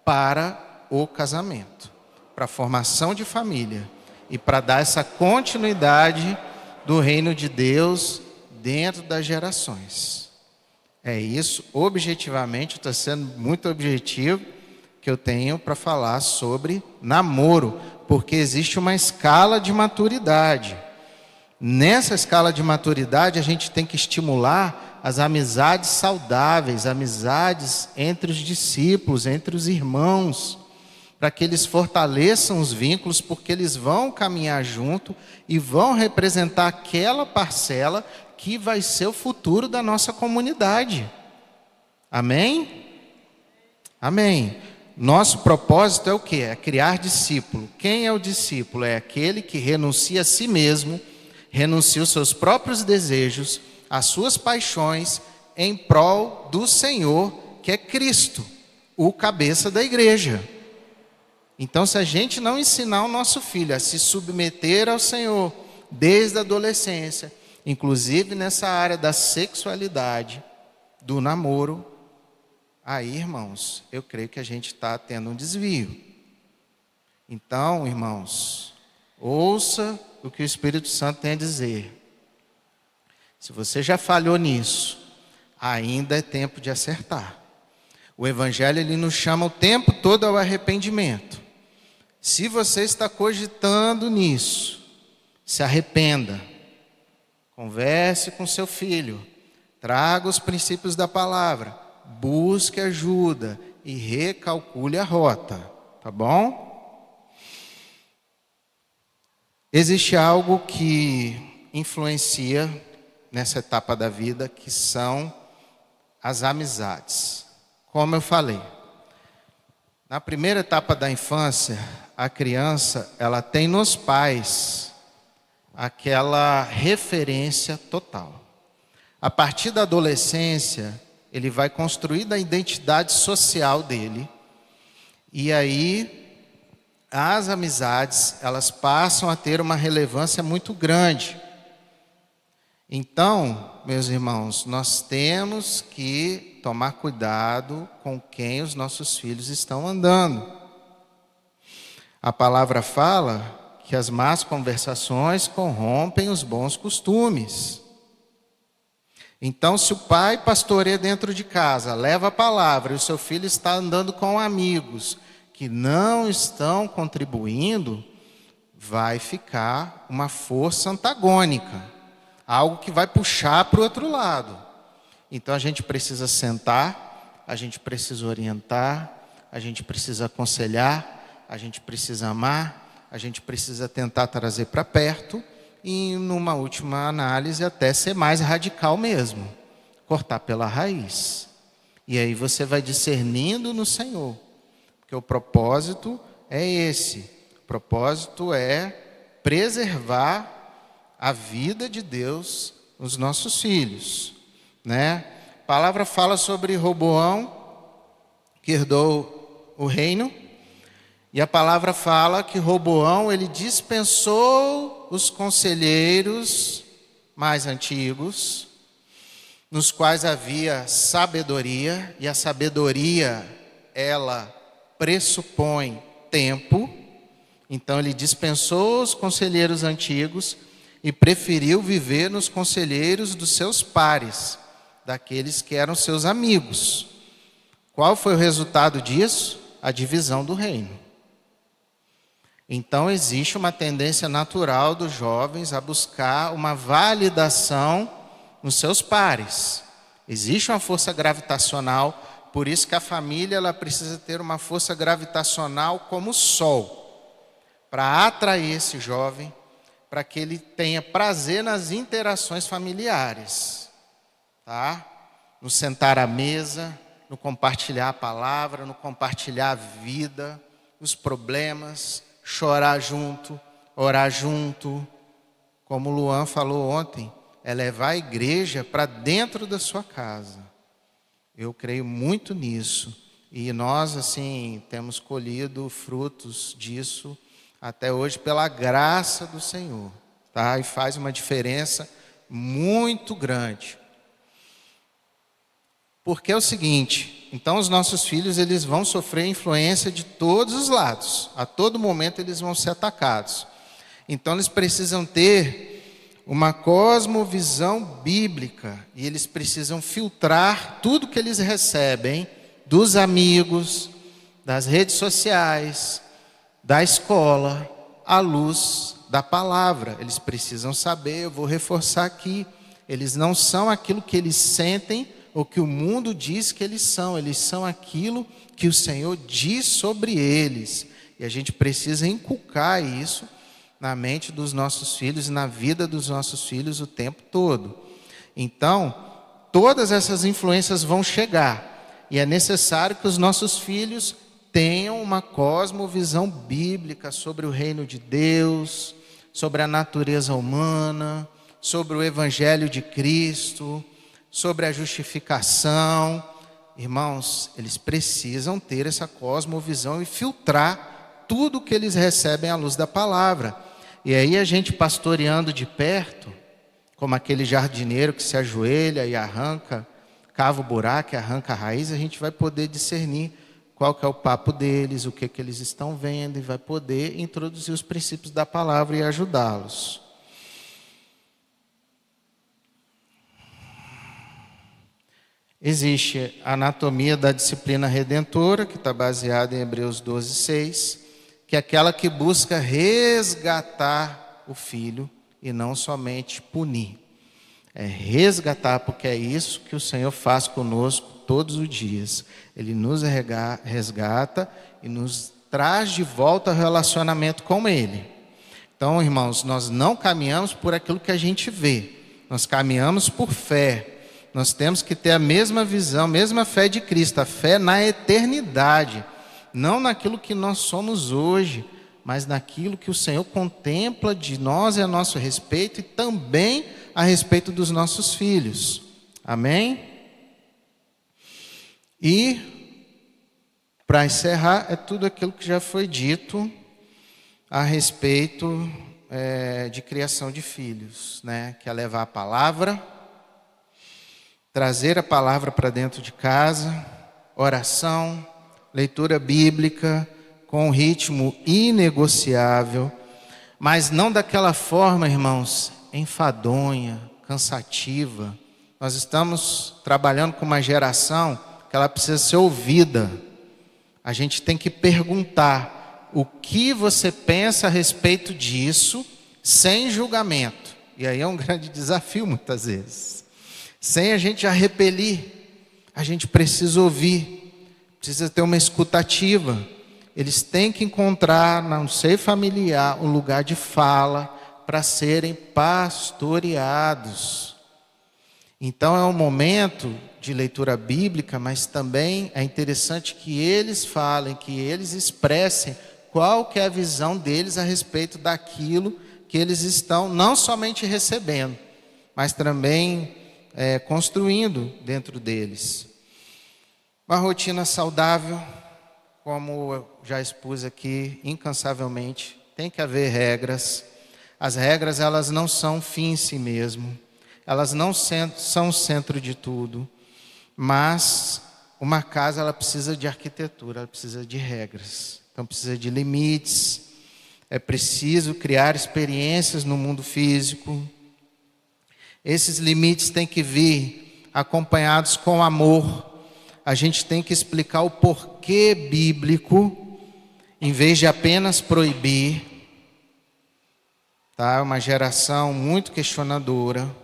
para o casamento, para a formação de família e para dar essa continuidade do reino de Deus dentro das gerações. É isso, objetivamente, estou sendo muito objetivo, que eu tenho para falar sobre namoro, porque existe uma escala de maturidade. Nessa escala de maturidade, a gente tem que estimular as amizades saudáveis, amizades entre os discípulos, entre os irmãos, para que eles fortaleçam os vínculos, porque eles vão caminhar junto e vão representar aquela parcela que vai ser o futuro da nossa comunidade. Amém? Amém. Nosso propósito é o quê? É criar discípulo. Quem é o discípulo? É aquele que renuncia a si mesmo, renuncia os seus próprios desejos, as suas paixões, em prol do Senhor, que é Cristo, o cabeça da igreja. Então, se a gente não ensinar o nosso filho a se submeter ao Senhor desde a adolescência, inclusive nessa área da sexualidade, do namoro, aí, irmãos, eu creio que a gente está tendo um desvio. Então, irmãos, ouça o que o Espírito Santo tem a dizer. Se você já falhou nisso, ainda é tempo de acertar. O Evangelho ele nos chama o tempo todo ao arrependimento. Se você está cogitando nisso, se arrependa. Converse com seu filho. Traga os princípios da palavra. Busque ajuda e recalcule a rota. Tá bom? Existe algo que influencia nessa etapa da vida, que são as amizades. Como eu falei, na primeira etapa da infância, a criança, ela tem nos pais aquela referência total. A partir da adolescência, ele vai construir a identidade social dele, e aí as amizades, elas passam a ter uma relevância muito grande. Então, meus irmãos, nós temos que tomar cuidado com quem os nossos filhos estão andando. A palavra fala que as más conversações corrompem os bons costumes. Então, se o pai pastoreia dentro de casa, leva a palavra, e o seu filho está andando com amigos que não estão contribuindo, vai ficar uma força antagônica, algo que vai puxar para o outro lado. Então a gente precisa sentar, a gente precisa orientar, a gente precisa aconselhar, a gente precisa amar, a gente precisa tentar trazer para perto e, numa última análise, até ser mais radical mesmo, cortar pela raiz. E aí você vai discernindo no Senhor. Porque o propósito é esse. O propósito é preservar a vida de Deus nos nossos filhos, né? A palavra fala sobre Roboão, que herdou o reino. E a palavra fala que Roboão, ele dispensou os conselheiros mais antigos, nos quais havia sabedoria. E a sabedoria, ela pressupõe tempo, então ele dispensou os conselheiros antigos e preferiu viver nos conselheiros dos seus pares, daqueles que eram seus amigos. Qual foi o resultado disso? A divisão do reino. Então existe uma tendência natural dos jovens a buscar uma validação nos seus pares. Existe uma força gravitacional. Por isso que a família ela precisa ter uma força gravitacional como o Sol, para atrair esse jovem, para que ele tenha prazer nas interações familiares, tá? No sentar à mesa, no compartilhar a palavra, no compartilhar a vida, os problemas, chorar junto, orar junto. Como o Luan falou ontem, é levar a igreja para dentro da sua casa. Eu creio muito nisso. E nós, assim, temos colhido frutos disso até hoje pela graça do Senhor. Tá? E faz uma diferença muito grande. Porque é o seguinte, então os nossos filhos eles vão sofrer influência de todos os lados. A todo momento eles vão ser atacados. Então eles precisam ter uma cosmovisão bíblica, e eles precisam filtrar tudo que eles recebem dos amigos, das redes sociais, da escola, à luz da palavra. Eles precisam saber, eu vou reforçar aqui, eles não são aquilo que eles sentem ou que o mundo diz que eles são aquilo que o Senhor diz sobre eles. E a gente precisa inculcar isso na mente dos nossos filhos e na vida dos nossos filhos o tempo todo. Então, todas essas influências vão chegar. E é necessário que os nossos filhos tenham uma cosmovisão bíblica sobre o reino de Deus, sobre a natureza humana, sobre o Evangelho de Cristo, sobre a justificação. irmãos, eles precisam ter essa cosmovisão e filtrar tudo que eles recebem à luz da palavra. E aí a gente pastoreando de perto, como aquele jardineiro que se ajoelha e arranca, cava o buraco e arranca a raiz, a gente vai poder discernir qual que é o papo deles, o que eles estão vendo, e vai poder introduzir os princípios da palavra e ajudá-los. Existe a anatomia da disciplina redentora, que está baseada em Hebreus 12:6, que é aquela que busca resgatar o filho e não somente punir. É resgatar, porque é isso que o Senhor faz conosco todos os dias. Ele nos resgata e nos traz de volta ao relacionamento com Ele. Então, irmãos, nós não caminhamos por aquilo que a gente vê, nós caminhamos por fé. Nós temos que ter a mesma visão, a mesma fé de Cristo, a fé na eternidade, não naquilo que nós somos hoje, mas naquilo que o Senhor contempla de nós e a nosso respeito, e também a respeito dos nossos filhos. Amém? E, para encerrar, é tudo aquilo que já foi dito a respeito de criação de filhos, né? Que é levar a palavra, trazer a palavra para dentro de casa, oração, leitura bíblica, com um ritmo inegociável, mas não daquela forma, irmãos, enfadonha, cansativa. Nós estamos trabalhando com uma geração que ela precisa ser ouvida. A gente tem que perguntar o que você pensa a respeito disso, sem julgamento. E aí é um grande desafio muitas vezes. Sem a gente já repelir, a gente precisa ouvir, precisa ter uma escutativa. Eles têm que encontrar no seio familiar um lugar de fala para serem pastoreados. Então é um momento de leitura bíblica, mas também é interessante que eles falem, que eles expressem qual que é a visão deles a respeito daquilo que eles estão não somente recebendo, mas também construindo dentro deles. Uma rotina saudável, como eu já expus aqui incansavelmente, tem que haver regras. As regras, elas não são fim em si mesmo, elas não são o centro de tudo, mas uma casa, ela precisa de arquitetura, ela precisa de regras, então precisa de limites, é preciso criar experiências no mundo físico. Esses limites têm que vir acompanhados com amor. A gente tem que explicar o porquê bíblico, em vez de apenas proibir. Tá? Uma geração muito questionadora.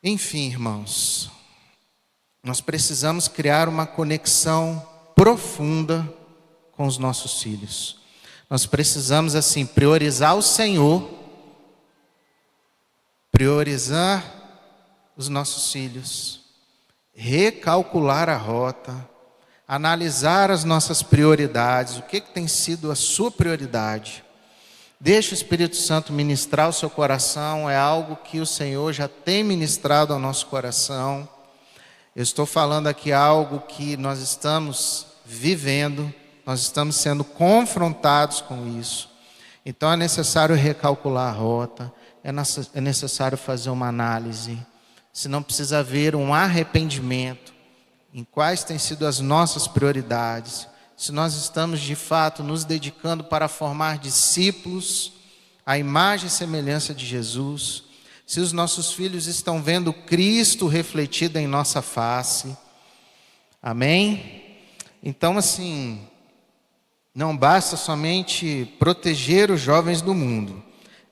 Enfim, irmãos, nós precisamos criar uma conexão profunda com os nossos filhos. Nós precisamos, assim, priorizar o Senhor, priorizar os nossos filhos, recalcular a rota, analisar as nossas prioridades, o que tem sido a sua prioridade. Deixa o Espírito Santo ministrar o seu coração, é algo que o Senhor já tem ministrado ao nosso coração. Eu estou falando aqui algo que nós estamos vivendo, nós estamos sendo confrontados com isso. Então é necessário recalcular a rota, é necessário fazer uma análise, se não precisa haver um arrependimento em quais têm sido as nossas prioridades, se nós estamos de fato nos dedicando para formar discípulos à imagem e semelhança de Jesus, se os nossos filhos estão vendo Cristo refletido em nossa face. Amém? Então, assim, não basta somente proteger os jovens do mundo,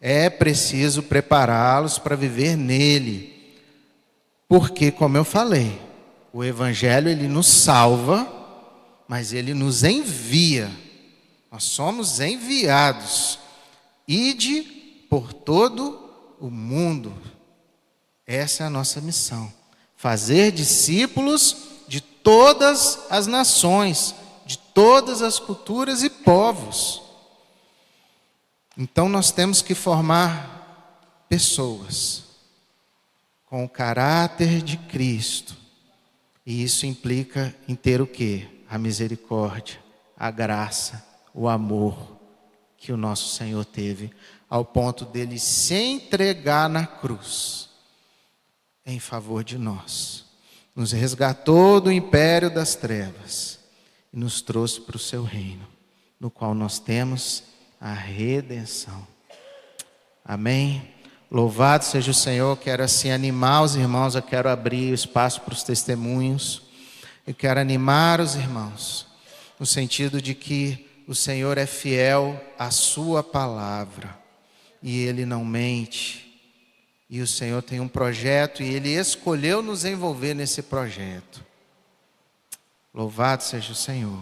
é preciso prepará-los para viver nele. Porque, como eu falei, o Evangelho, ele nos salva, mas ele nos envia. Nós somos enviados. Ide por todo o mundo. Essa é a nossa missão. Fazer discípulos de todas as nações, de todas as culturas e povos. Então nós temos que formar pessoas com o caráter de Cristo, E isso implica em ter o quê? A misericórdia, a graça, o amor que o nosso Senhor teve, ao ponto dele se entregar na cruz em favor de nós. Nos resgatou do império das trevas e nos trouxe para o seu reino, no qual nós temos a redenção. Amém? Louvado seja o Senhor. Quero assim animar os irmãos, eu quero abrir o espaço para os testemunhos. Eu quero animar os irmãos, no sentido de que o Senhor é fiel à sua palavra e Ele não mente. E o Senhor tem um projeto e Ele escolheu nos envolver nesse projeto. Louvado seja o Senhor.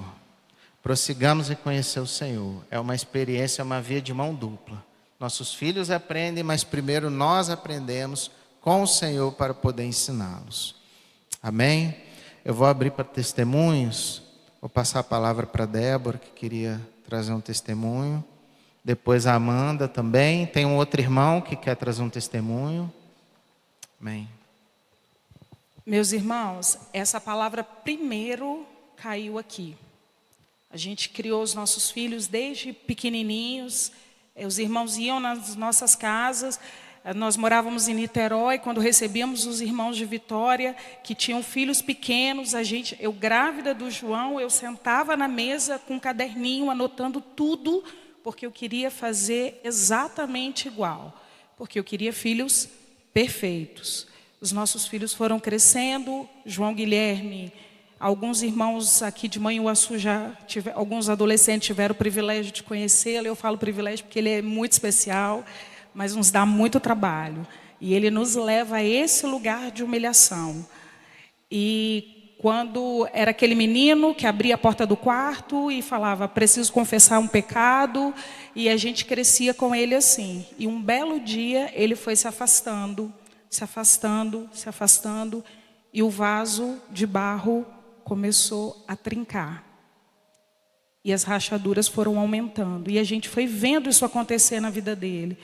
Prossigamos em conhecer o Senhor. É uma experiência, é uma via de mão dupla. Nossos filhos aprendem, mas primeiro nós aprendemos com o Senhor para poder ensiná-los. Amém? Eu vou abrir para testemunhos. Vou passar a palavra para a Débora, que queria trazer um testemunho. Depois a Amanda também. Tem um outro irmão que quer trazer um testemunho. Amém. Meus irmãos, essa palavra primeiro caiu aqui. A gente criou os nossos filhos desde pequenininhos. Os irmãos iam nas nossas casas. Nós morávamos em Niterói. Quando recebíamos os irmãos de Vitória, que tinham filhos pequenos, eu grávida do João, eu sentava na mesa com um caderninho, anotando tudo, porque eu queria fazer exatamente igual. Porque eu queria filhos perfeitos. Os nossos filhos foram crescendo. João Guilherme, alguns irmãos aqui de Manhuaçu alguns adolescentes tiveram o privilégio de conhecê-lo. Eu falo privilégio porque ele é muito especial, mas nos dá muito trabalho. E ele nos leva a esse lugar de humilhação. E quando era aquele menino que abria a porta do quarto e falava, preciso confessar um pecado, e a gente crescia com ele assim. E um belo dia ele foi se afastando, e o vaso de barro começou a trincar. E as rachaduras foram aumentando. E a gente foi vendo isso acontecer na vida dele.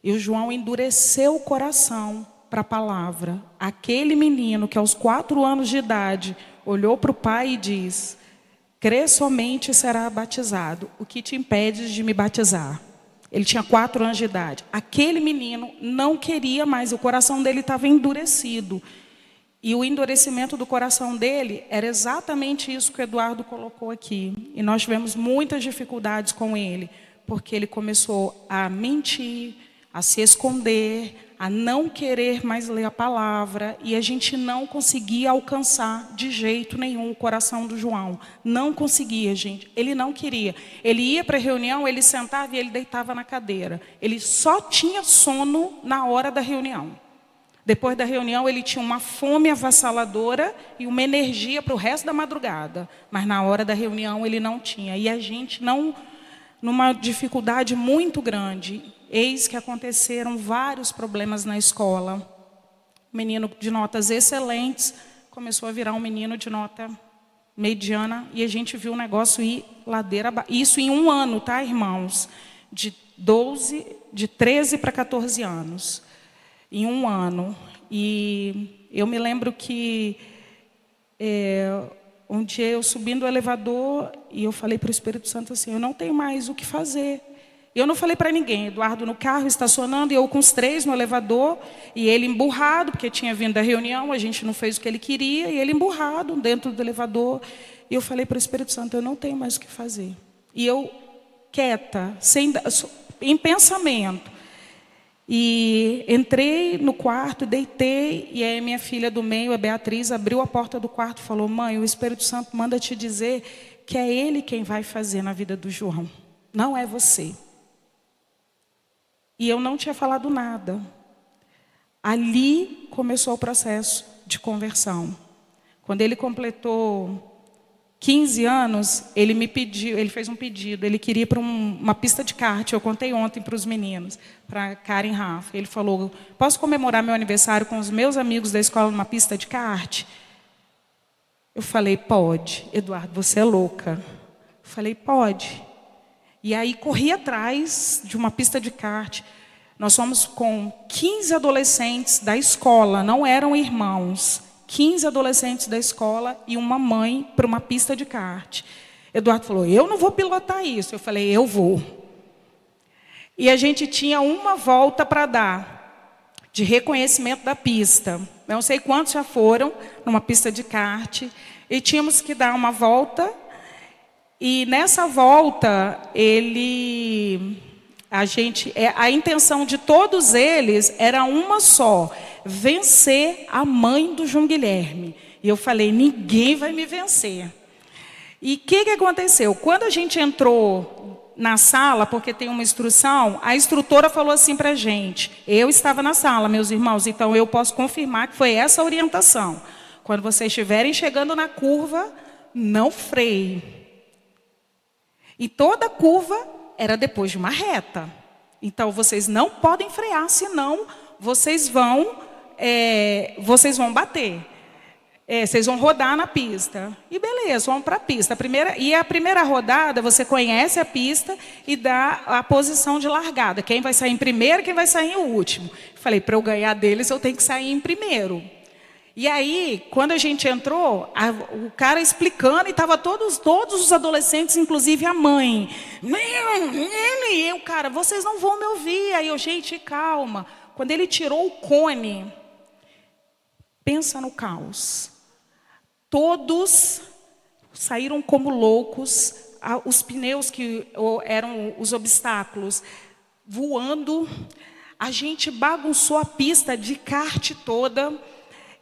E o João endureceu o coração para a palavra. Aquele menino que aos 4 anos de idade olhou para o pai e diz, crê somente e será batizado. O que te impede de me batizar? Ele tinha 4 anos de idade. Aquele menino não queria mais, o coração dele estava endurecido. E o endurecimento do coração dele era exatamente isso que o Eduardo colocou aqui. E nós tivemos muitas dificuldades com ele, porque ele começou a mentir, a se esconder, a não querer mais ler a palavra, e a gente não conseguia alcançar de jeito nenhum o coração do João. Não conseguia, gente. Ele não queria. Ele ia para a reunião, ele sentava e ele deitava na cadeira. Ele só tinha sono na hora da reunião. Depois da reunião, ele tinha uma fome avassaladora e uma energia para o resto da madrugada. Mas na hora da reunião, ele não tinha. E a gente não, numa dificuldade muito grande. Eis que aconteceram vários problemas na escola. O menino de notas excelentes começou a virar um menino de nota mediana. E a gente viu o negócio ir ladeira abaixo. Isso em 1 ano, tá, irmãos? De 13 para 14 anos. Em 1 ano. E eu me lembro que um dia eu subindo o elevador e eu falei para o Espírito Santo assim, eu não tenho mais o que fazer. Eu não falei para ninguém, Eduardo no carro, estacionando, e eu com os 3 no elevador, e ele emburrado, porque tinha vindo da reunião, a gente não fez o que ele queria, e ele emburrado dentro do elevador. E eu falei para o Espírito Santo, eu não tenho mais o que fazer. E eu, quieta, em pensamento, e entrei no quarto, deitei, e aí minha filha do meio, a Beatriz, abriu a porta do quarto e falou, mãe, o Espírito Santo manda te dizer que é ele quem vai fazer na vida do João, não é você. E eu não tinha falado nada. Ali começou o processo de conversão. Quando ele completou 15 anos, ele me pediu, ele fez um pedido, ele queria ir para uma pista de kart. Eu contei ontem para os meninos, para Karen e Rafa. Ele falou, posso comemorar meu aniversário com os meus amigos da escola numa pista de kart? Eu falei, pode. Eduardo, você é louca. Eu falei, pode. E aí corri atrás de uma pista de kart. Nós fomos com 15 adolescentes da escola, não eram irmãos. 15 adolescentes da escola e uma mãe para uma pista de kart. Eduardo falou, eu não vou pilotar isso. Eu falei, eu vou. E a gente tinha uma volta para dar, de reconhecimento da pista. Eu não sei quantos já foram numa pista de kart. E tínhamos que dar uma volta. E nessa volta, a intenção de todos eles era uma só, vencer a mãe do João Guilherme. E eu falei, ninguém vai me vencer. E o que aconteceu? Quando a gente entrou na sala, porque tem uma instrução, a instrutora falou assim para a gente, eu estava na sala, meus irmãos, então eu posso confirmar que foi essa a orientação. Quando vocês estiverem chegando na curva, não freie. E toda curva era depois de uma reta. Então, vocês não podem frear, senão vocês vão bater. Vocês vão rodar na pista. E beleza, vamos para a pista. A primeira rodada, você conhece a pista e dá a posição de largada. Quem vai sair em primeiro, quem vai sair em último. Falei, para eu ganhar deles, eu tenho que sair em primeiro. E aí, quando a gente entrou, o cara explicando, e estava todos os adolescentes, inclusive a mãe. E eu, cara, vocês não vão me ouvir. Aí eu, gente, calma. Quando ele tirou o cone, pensa no caos. Todos saíram como loucos, os pneus que eram os obstáculos, voando. A gente bagunçou a pista de kart toda.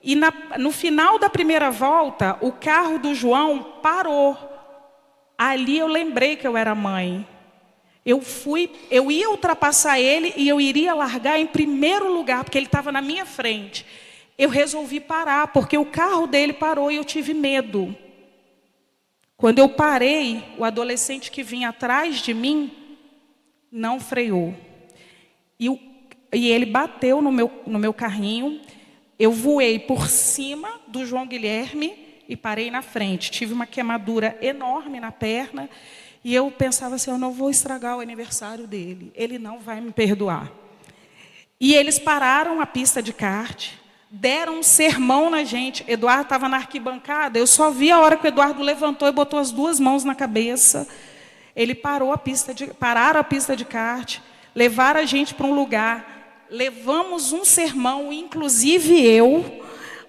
E no final da primeira volta, o carro do João parou. Ali eu lembrei que eu era mãe. Eu ia ultrapassar ele e eu iria largar em primeiro lugar, porque ele estava na minha frente. Eu resolvi parar, porque o carro dele parou e eu tive medo. Quando eu parei, o adolescente que vinha atrás de mim não freou. E ele bateu no meu carrinho. Eu voei por cima do João Guilherme e parei na frente. Tive uma queimadura enorme na perna. E eu pensava assim, eu não vou estragar o aniversário dele. Ele não vai me perdoar. E eles pararam a pista de kart. Deram um sermão na gente. Eduardo estava na arquibancada. Eu só vi a hora que o Eduardo levantou e botou as duas mãos na cabeça. Ele pararam a pista de kart. Levaram a gente para um lugar. Levamos um sermão, inclusive eu.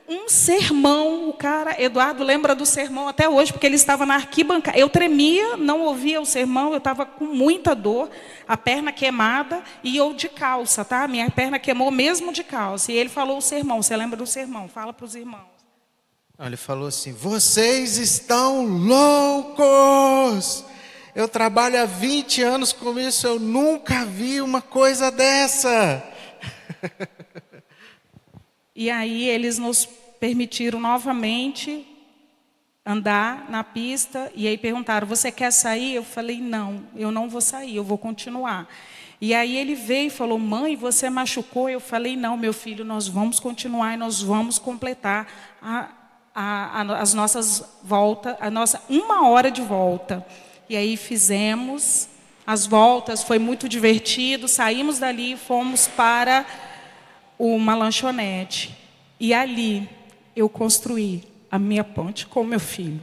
Um sermão, Eduardo lembra do sermão até hoje, porque ele estava na arquibancada. Eu tremia, não ouvia o sermão, eu estava com muita dor, a perna queimada, e eu de calça, tá? Minha perna queimou mesmo de calça. E ele falou o sermão, você lembra do sermão? Fala para os irmãos. Ele falou assim, vocês estão loucos! Eu trabalho há 20 anos com isso, eu nunca vi uma coisa dessa. E aí eles nos permitiram novamente andar na pista. E aí perguntaram, você quer sair? Eu falei, não, eu não vou sair, eu vou continuar. E aí ele veio e falou, mãe, você machucou? Eu falei, não, meu filho, nós vamos continuar e nós vamos completar as nossas voltas, a nossa 1 hora de volta. E aí fizemos as voltas, foi muito divertido, saímos dali e fomos para uma lanchonete. E ali eu construí a minha ponte com o meu filho.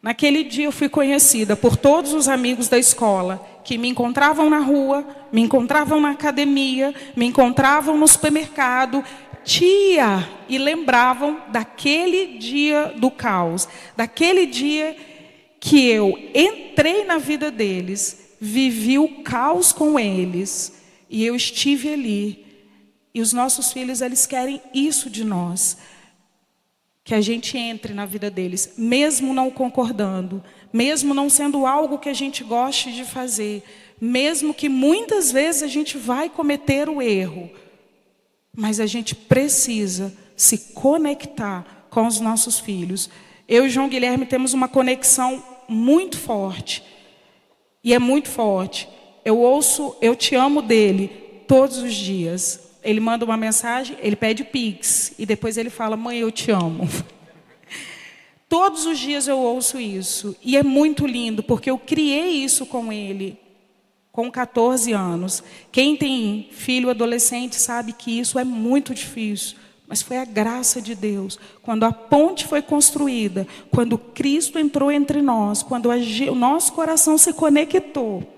Naquele dia eu fui conhecida por todos os amigos da escola que me encontravam na rua, me encontravam na academia, me encontravam no supermercado, tia, e lembravam daquele dia do caos, daquele dia que eu entrei na vida deles, vivi o caos com eles e eu estive ali. E os nossos filhos, eles querem isso de nós. Que a gente entre na vida deles, mesmo não concordando, mesmo não sendo algo que a gente goste de fazer, mesmo que muitas vezes a gente vai cometer o erro, mas a gente precisa se conectar com os nossos filhos. Eu e João Guilherme temos uma conexão muito forte, e é muito forte. Eu ouço, eu te amo dele todos os dias. Ele manda uma mensagem, ele pede Pix. E depois ele fala, mãe, eu te amo. Todos os dias eu ouço isso. E é muito lindo, porque eu criei isso com ele, com 14 anos. Quem tem filho adolescente sabe que isso é muito difícil. mas foi a graça de Deus. Quando a ponte foi construída, quando Cristo entrou entre nós, quando o nosso coração se conectou,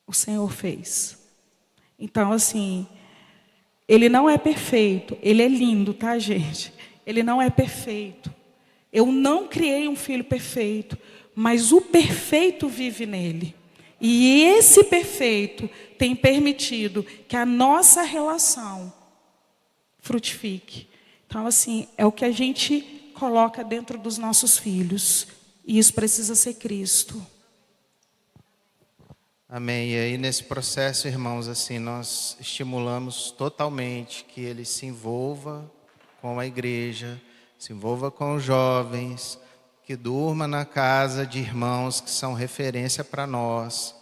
o Senhor fez. Então, assim, Ele não é perfeito, Ele é lindo, tá, gente? Ele não é perfeito. Eu não criei um filho perfeito, mas o perfeito vive nele. E esse perfeito tem permitido que a nossa relação frutifique. Então, assim, é o que a gente coloca dentro dos nossos filhos. E isso precisa ser Cristo. Amém. E aí, nesse processo, irmãos, assim, nós estimulamos totalmente que ele se envolva com a igreja, se envolva com os jovens, que durma na casa de irmãos que são referência para nós.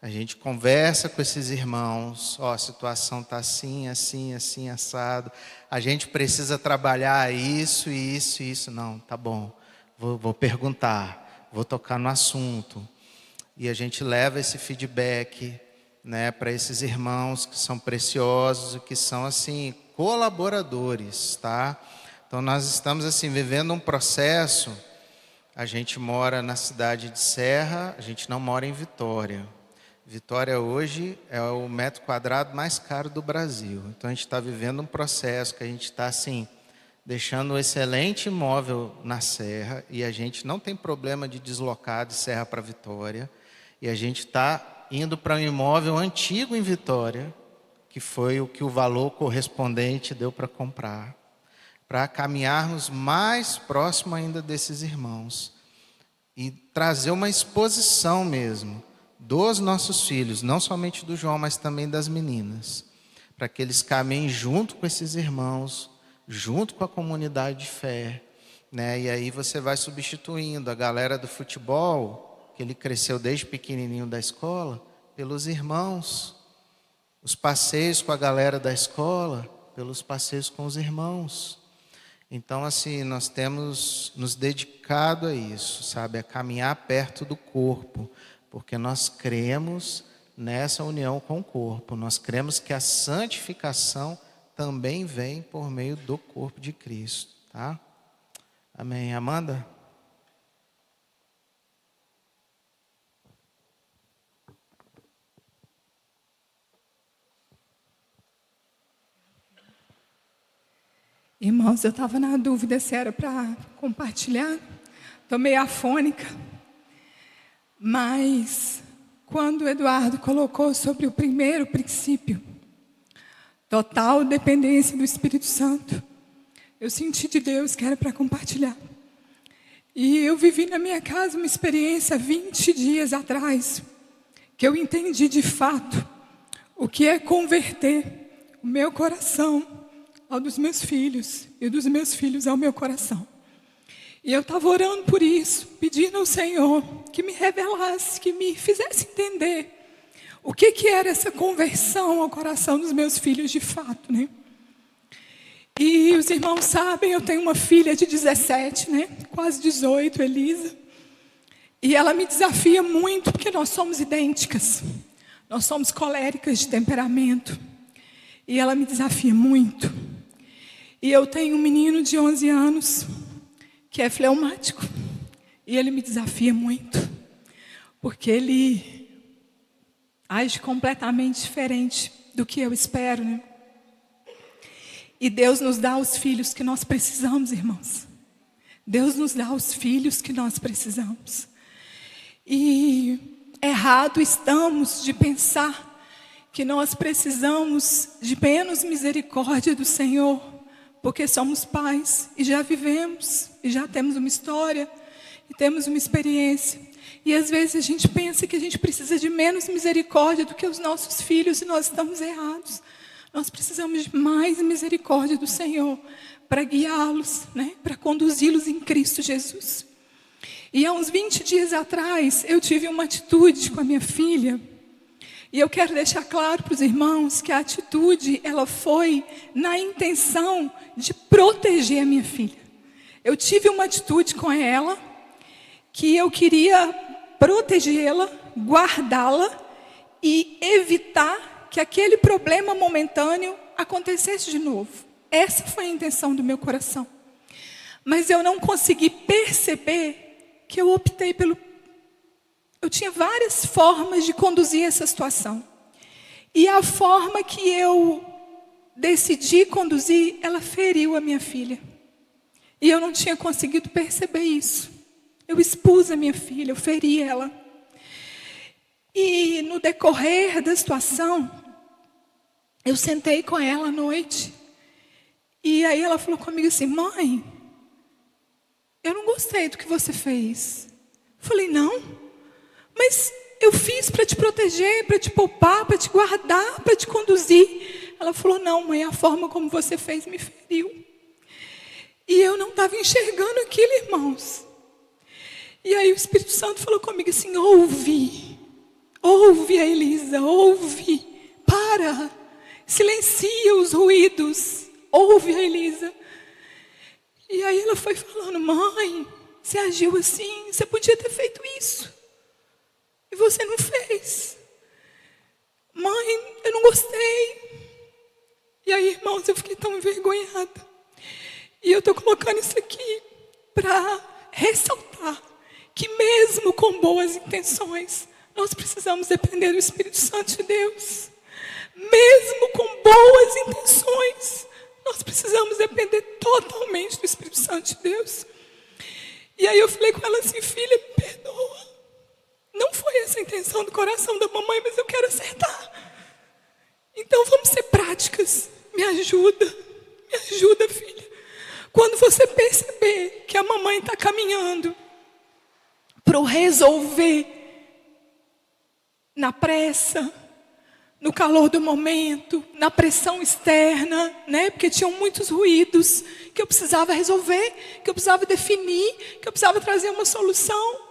A gente conversa com esses irmãos, a situação está assim, assim, assim, assado. A gente precisa trabalhar isso, isso, isso. Não, tá bom, vou perguntar, vou tocar no assunto. E a gente leva esse feedback, né, para esses irmãos que são preciosos e que são, assim, colaboradores, tá? Então, nós estamos, assim, vivendo um processo. A gente mora na cidade de Serra, a gente não mora em Vitória. Vitória hoje é o metro quadrado mais caro do Brasil. Então, a gente está vivendo um processo que a gente está, assim, deixando um excelente imóvel na Serra, e a gente não tem problema de deslocar de Serra para Vitória. E a gente está indo para um imóvel antigo em Vitória, que foi o que o valor correspondente deu para comprar, para caminharmos mais próximo ainda desses irmãos e trazer uma exposição mesmo dos nossos filhos, não somente do João, mas também das meninas, para que eles caminhem junto com esses irmãos, junto com a comunidade de fé, né? E aí você vai substituindo a galera do futebol, que ele cresceu desde pequenininho da escola, pelos irmãos, os passeios com a galera da escola, pelos passeios com os irmãos. Então, assim, nós temos nos dedicado a isso, sabe? A caminhar perto do corpo, porque nós cremos nessa união com o corpo. Nós cremos que a santificação também vem por meio do corpo de Cristo, tá? Amém. Amanda? Irmãos, eu estava na dúvida se era para compartilhar. Estou meio afônica. Mas, quando o Eduardo colocou sobre o primeiro princípio, total dependência do Espírito Santo, eu senti de Deus que era para compartilhar. E eu vivi na minha casa uma experiência 20 dias atrás, que eu entendi de fato o que é converter o meu coração ao dos meus filhos e dos meus filhos ao meu coração. E eu estava orando por isso, pedindo ao Senhor que me revelasse, que me fizesse entender o que era essa conversão ao coração dos meus filhos de fato, né? E os irmãos sabem, eu tenho uma filha de 17, né? Quase 18, Elisa. E ela me desafia muito, porque nós somos idênticas. Nós somos coléricas de temperamento. E ela me desafia muito. E eu tenho um menino de 11 anos, que é fleumático. E ele me desafia muito. Porque ele age completamente diferente do que eu espero, né? E Deus nos dá os filhos que nós precisamos, irmãos. Deus nos dá os filhos que nós precisamos. E errado estamos de pensar que nós precisamos de menos misericórdia do Senhor, porque somos pais e já vivemos, e já temos uma história, e temos uma experiência. E às vezes a gente pensa que a gente precisa de menos misericórdia do que os nossos filhos, e nós estamos errados. Nós precisamos de mais misericórdia do Senhor para guiá-los, né? Para conduzi-los em Cristo Jesus. E há uns 20 dias atrás, eu tive uma atitude com a minha filha. E eu quero deixar claro para os irmãos que a atitude, ela foi na intenção de proteger a minha filha. Eu tive uma atitude com ela que eu queria protegê-la, guardá-la e evitar que aquele problema momentâneo acontecesse de novo. Essa foi a intenção do meu coração. Mas eu não consegui perceber que eu optei pelo... Eu tinha várias formas de conduzir essa situação. E a forma que eu decidi conduzir, ela feriu a minha filha. E eu não tinha conseguido perceber isso. Eu expus a minha filha, eu feri ela. E no decorrer da situação, eu sentei com ela à noite. E aí ela falou comigo assim: mãe, eu não gostei do que você fez. Eu falei: não, mas eu fiz para te proteger, para te poupar, para te guardar, para te conduzir. Ela falou: não, mãe, a forma como você fez me feriu. E eu não estava enxergando aquilo, irmãos. E aí o Espírito Santo falou comigo assim: ouve a Elisa, ouve, para, silencia os ruídos, ouve a Elisa. E aí ela foi falando: mãe, você agiu assim, você podia ter feito isso, e você não fez. Mãe, eu não gostei. E aí, irmãos, eu fiquei tão envergonhada. E eu estou colocando isso aqui para ressaltar que mesmo com boas intenções, nós precisamos depender do Espírito Santo de Deus. Mesmo com boas intenções, nós precisamos depender totalmente do Espírito Santo de Deus. E aí eu falei com ela assim: filha, me perdoa. Não foi essa a intenção do coração da mamãe, mas eu quero acertar. Então vamos ser práticas. Me ajuda, filha. Quando você perceber que a mamãe está caminhando para o resolver na pressa, no calor do momento, na pressão externa, né? Porque tinham muitos ruídos que eu precisava resolver, que eu precisava definir, que eu precisava trazer uma solução.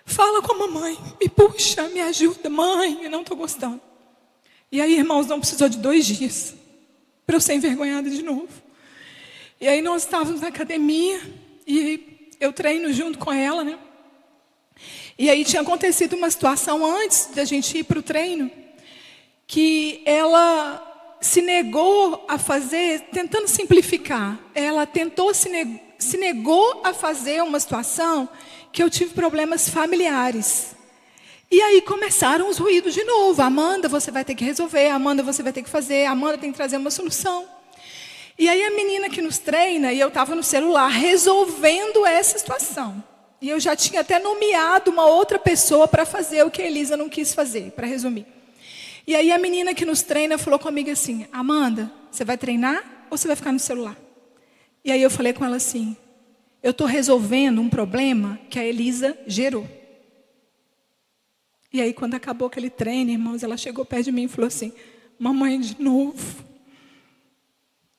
Fala com a mamãe, me puxa, me ajuda, mãe, eu não estou gostando. E aí, irmãos, não precisou de 2 dias para eu ser envergonhada de novo. E aí nós estávamos na academia e eu treino junto com ela, né? E aí tinha acontecido uma situação antes da gente ir para o treino, que ela se negou a fazer, tentando simplificar, ela se negou a fazer uma situação que eu tive problemas familiares. E aí começaram os ruídos de novo: Amanda, você vai ter que resolver, Amanda, você vai ter que fazer, Amanda tem que trazer uma solução. E aí a menina que nos treina, e eu estava no celular resolvendo essa situação. E eu já tinha até nomeado uma outra pessoa para fazer o que a Elisa não quis fazer, para resumir. E aí a menina que nos treina falou comigo assim: Amanda, você vai treinar ou você vai ficar no celular? E aí eu falei com ela assim: eu estou resolvendo um problema que a Elisa gerou. E aí quando acabou aquele treino, irmãos, ela chegou perto de mim e falou assim: mamãe, de novo,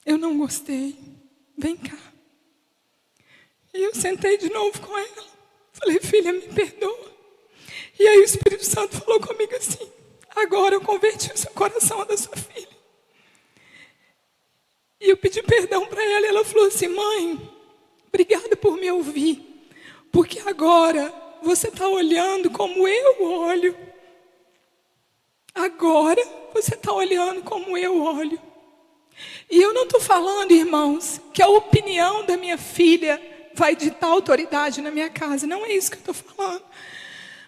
eu não gostei, vem cá. E eu sentei de novo com ela, falei: filha, me perdoa. E aí o Espírito Santo falou comigo assim: agora eu converti o seu coração ao da sua filha. E eu pedi perdão para ela e ela falou assim: mãe, obrigada por me ouvir, porque agora você está olhando como eu olho. Agora você está olhando como eu olho. E eu não estou falando, irmãos, que a opinião da minha filha vai ditar autoridade na minha casa. Não é isso que eu estou falando.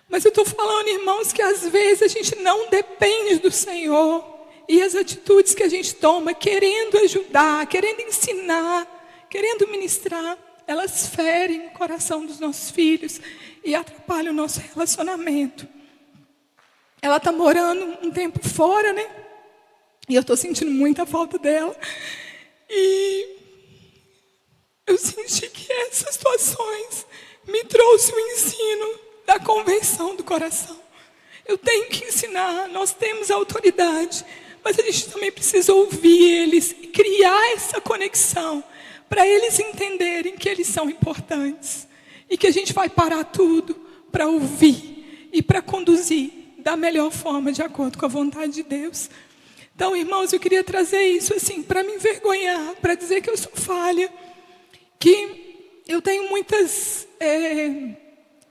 Mas eu estou falando, irmãos, que às vezes a gente não depende do Senhor. E as atitudes que a gente toma, querendo ajudar, querendo ensinar, querendo ministrar, elas ferem o coração dos nossos filhos e atrapalham o nosso relacionamento. Ela está morando um tempo fora, né? E eu estou sentindo muita falta dela. E eu senti que essas situações me trouxeram o ensino da conversão do coração. Eu tenho que ensinar, nós temos autoridade, mas a gente também precisa ouvir eles e criar essa conexão para eles entenderem que eles são importantes e que a gente vai parar tudo para ouvir e para conduzir da melhor forma, de acordo com a vontade de Deus. Então, irmãos, eu queria trazer isso assim, para me envergonhar, para dizer que eu sou falha, que eu tenho muitas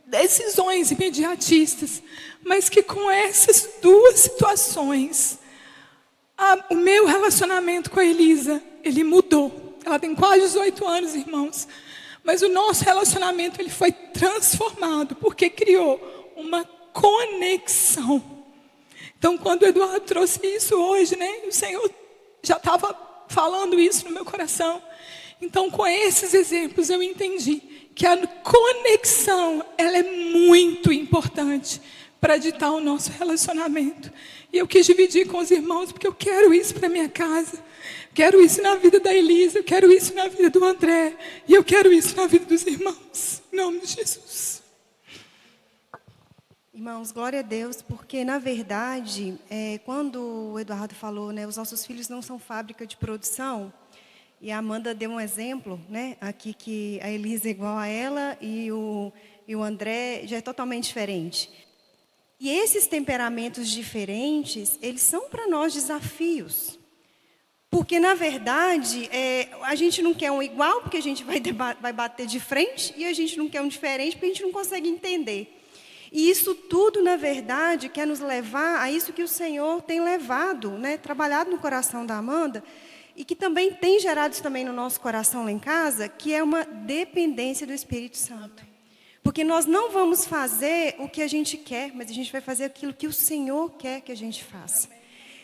decisões imediatistas, mas que com essas 2 situações, o meu relacionamento com a Elisa, ele mudou. Ela tem quase 18 anos, irmãos. Mas o nosso relacionamento, ele foi transformado, porque criou uma conexão. Então, quando o Eduardo trouxe isso hoje, né, o Senhor já estava falando isso no meu coração. Então, com esses exemplos, eu entendi que a conexão, ela é muito importante para ditar o nosso relacionamento. E eu quis dividir com os irmãos, porque eu quero isso para minha casa. Quero isso na vida da Elisa, eu quero isso na vida do André. E eu quero isso na vida dos irmãos. Em nome de Jesus. Irmãos, glória a Deus, porque, na verdade, quando o Eduardo falou, né, os nossos filhos não são fábrica de produção, e a Amanda deu um exemplo, né, aqui que a Elisa é igual a ela e o André já é totalmente diferente. E esses temperamentos diferentes, eles são para nós desafios. Porque, na verdade, a gente não quer um igual, porque a gente vai bater de frente, e a gente não quer um diferente, porque a gente não consegue entender. E isso tudo, na verdade, quer nos levar a isso que o Senhor tem levado, né, trabalhado no coração da Amanda, e que também tem gerado isso também no nosso coração lá em casa, que é uma dependência do Espírito Santo. Porque nós não vamos fazer o que a gente quer, mas a gente vai fazer aquilo que o Senhor quer que a gente faça.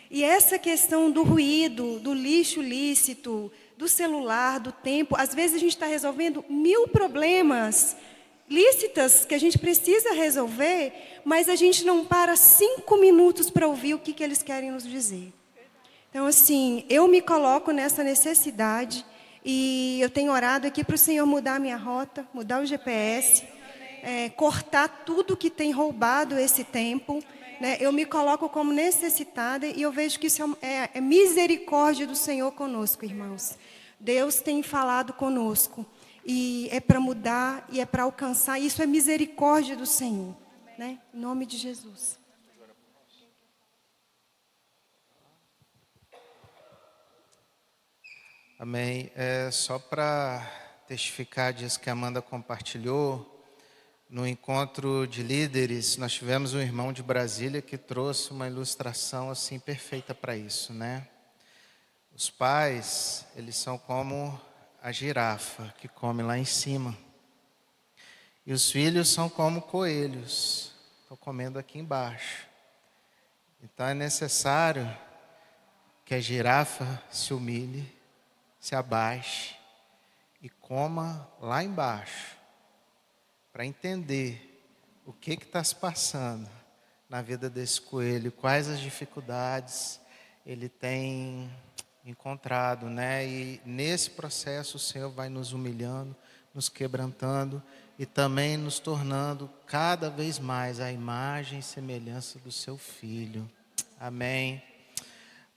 E essa questão do ruído, do lixo lícito, do celular, do tempo, às vezes a gente está resolvendo 1000 problemas lícitas que a gente precisa resolver, mas a gente não para 5 minutos para ouvir o que eles querem nos dizer. Então, assim, eu me coloco nessa necessidade e eu tenho orado aqui para o Senhor mudar a minha rota, mudar o GPS, cortar tudo que tem roubado esse tempo. Né? Eu me coloco como necessitada e eu vejo que isso é misericórdia do Senhor conosco, irmãos. Deus tem falado conosco e é para mudar e é para alcançar. Isso é misericórdia do Senhor. Né? Em nome de Jesus. Amém. Só para testificar disso que a Amanda compartilhou, no encontro de líderes, nós tivemos um irmão de Brasília que trouxe uma ilustração assim perfeita para isso, né? Os pais, eles são como a girafa que come lá em cima. E os filhos são como coelhos, estão comendo aqui embaixo. Então é necessário que a girafa se humilhe, se abaixe e coma lá embaixo, para entender o que está se passando na vida desse coelho, quais as dificuldades ele tem encontrado, né? E nesse processo o Senhor vai nos humilhando, nos quebrantando e também nos tornando cada vez mais a imagem e semelhança do seu Filho. Amém.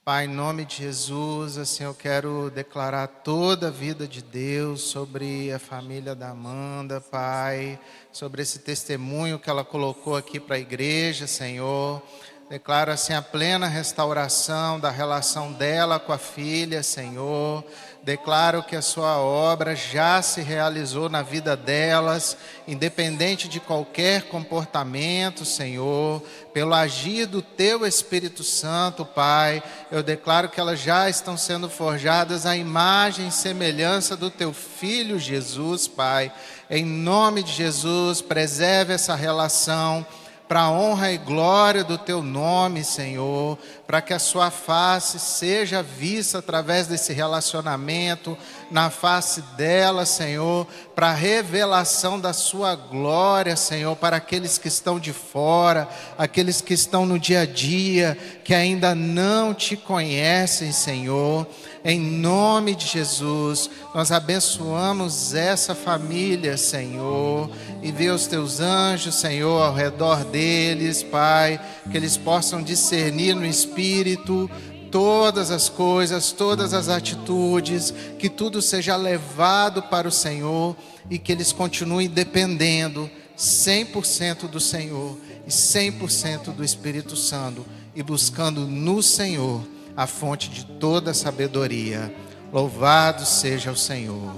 Pai, em nome de Jesus, assim eu quero declarar toda a vida de Deus sobre a família da Amanda, Pai, sobre esse testemunho que ela colocou aqui para a igreja, Senhor. Declaro assim a plena restauração da relação dela com a filha, Senhor. Declaro que a sua obra já se realizou na vida delas, independente de qualquer comportamento, Senhor. Pelo agir do Teu Espírito Santo, Pai, eu declaro que elas já estão sendo forjadas à imagem e semelhança do Teu Filho Jesus, Pai. Em nome de Jesus, preserve essa relação, para a honra e glória do Teu nome, Senhor, para que a Sua face seja vista através desse relacionamento, na face dela, Senhor, para a revelação da Sua glória, Senhor, para aqueles que estão de fora, aqueles que estão no dia a dia, que ainda não Te conhecem, Senhor. Em nome de Jesus, nós abençoamos essa família, Senhor, e vê os Teus anjos, Senhor, ao redor deles, Pai, que eles possam discernir no Espírito todas as coisas, todas as atitudes, que tudo seja levado para o Senhor e que eles continuem dependendo 100% do Senhor e 100% do Espírito Santo e buscando no Senhor a fonte de toda sabedoria. Louvado seja o Senhor.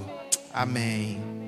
Amém.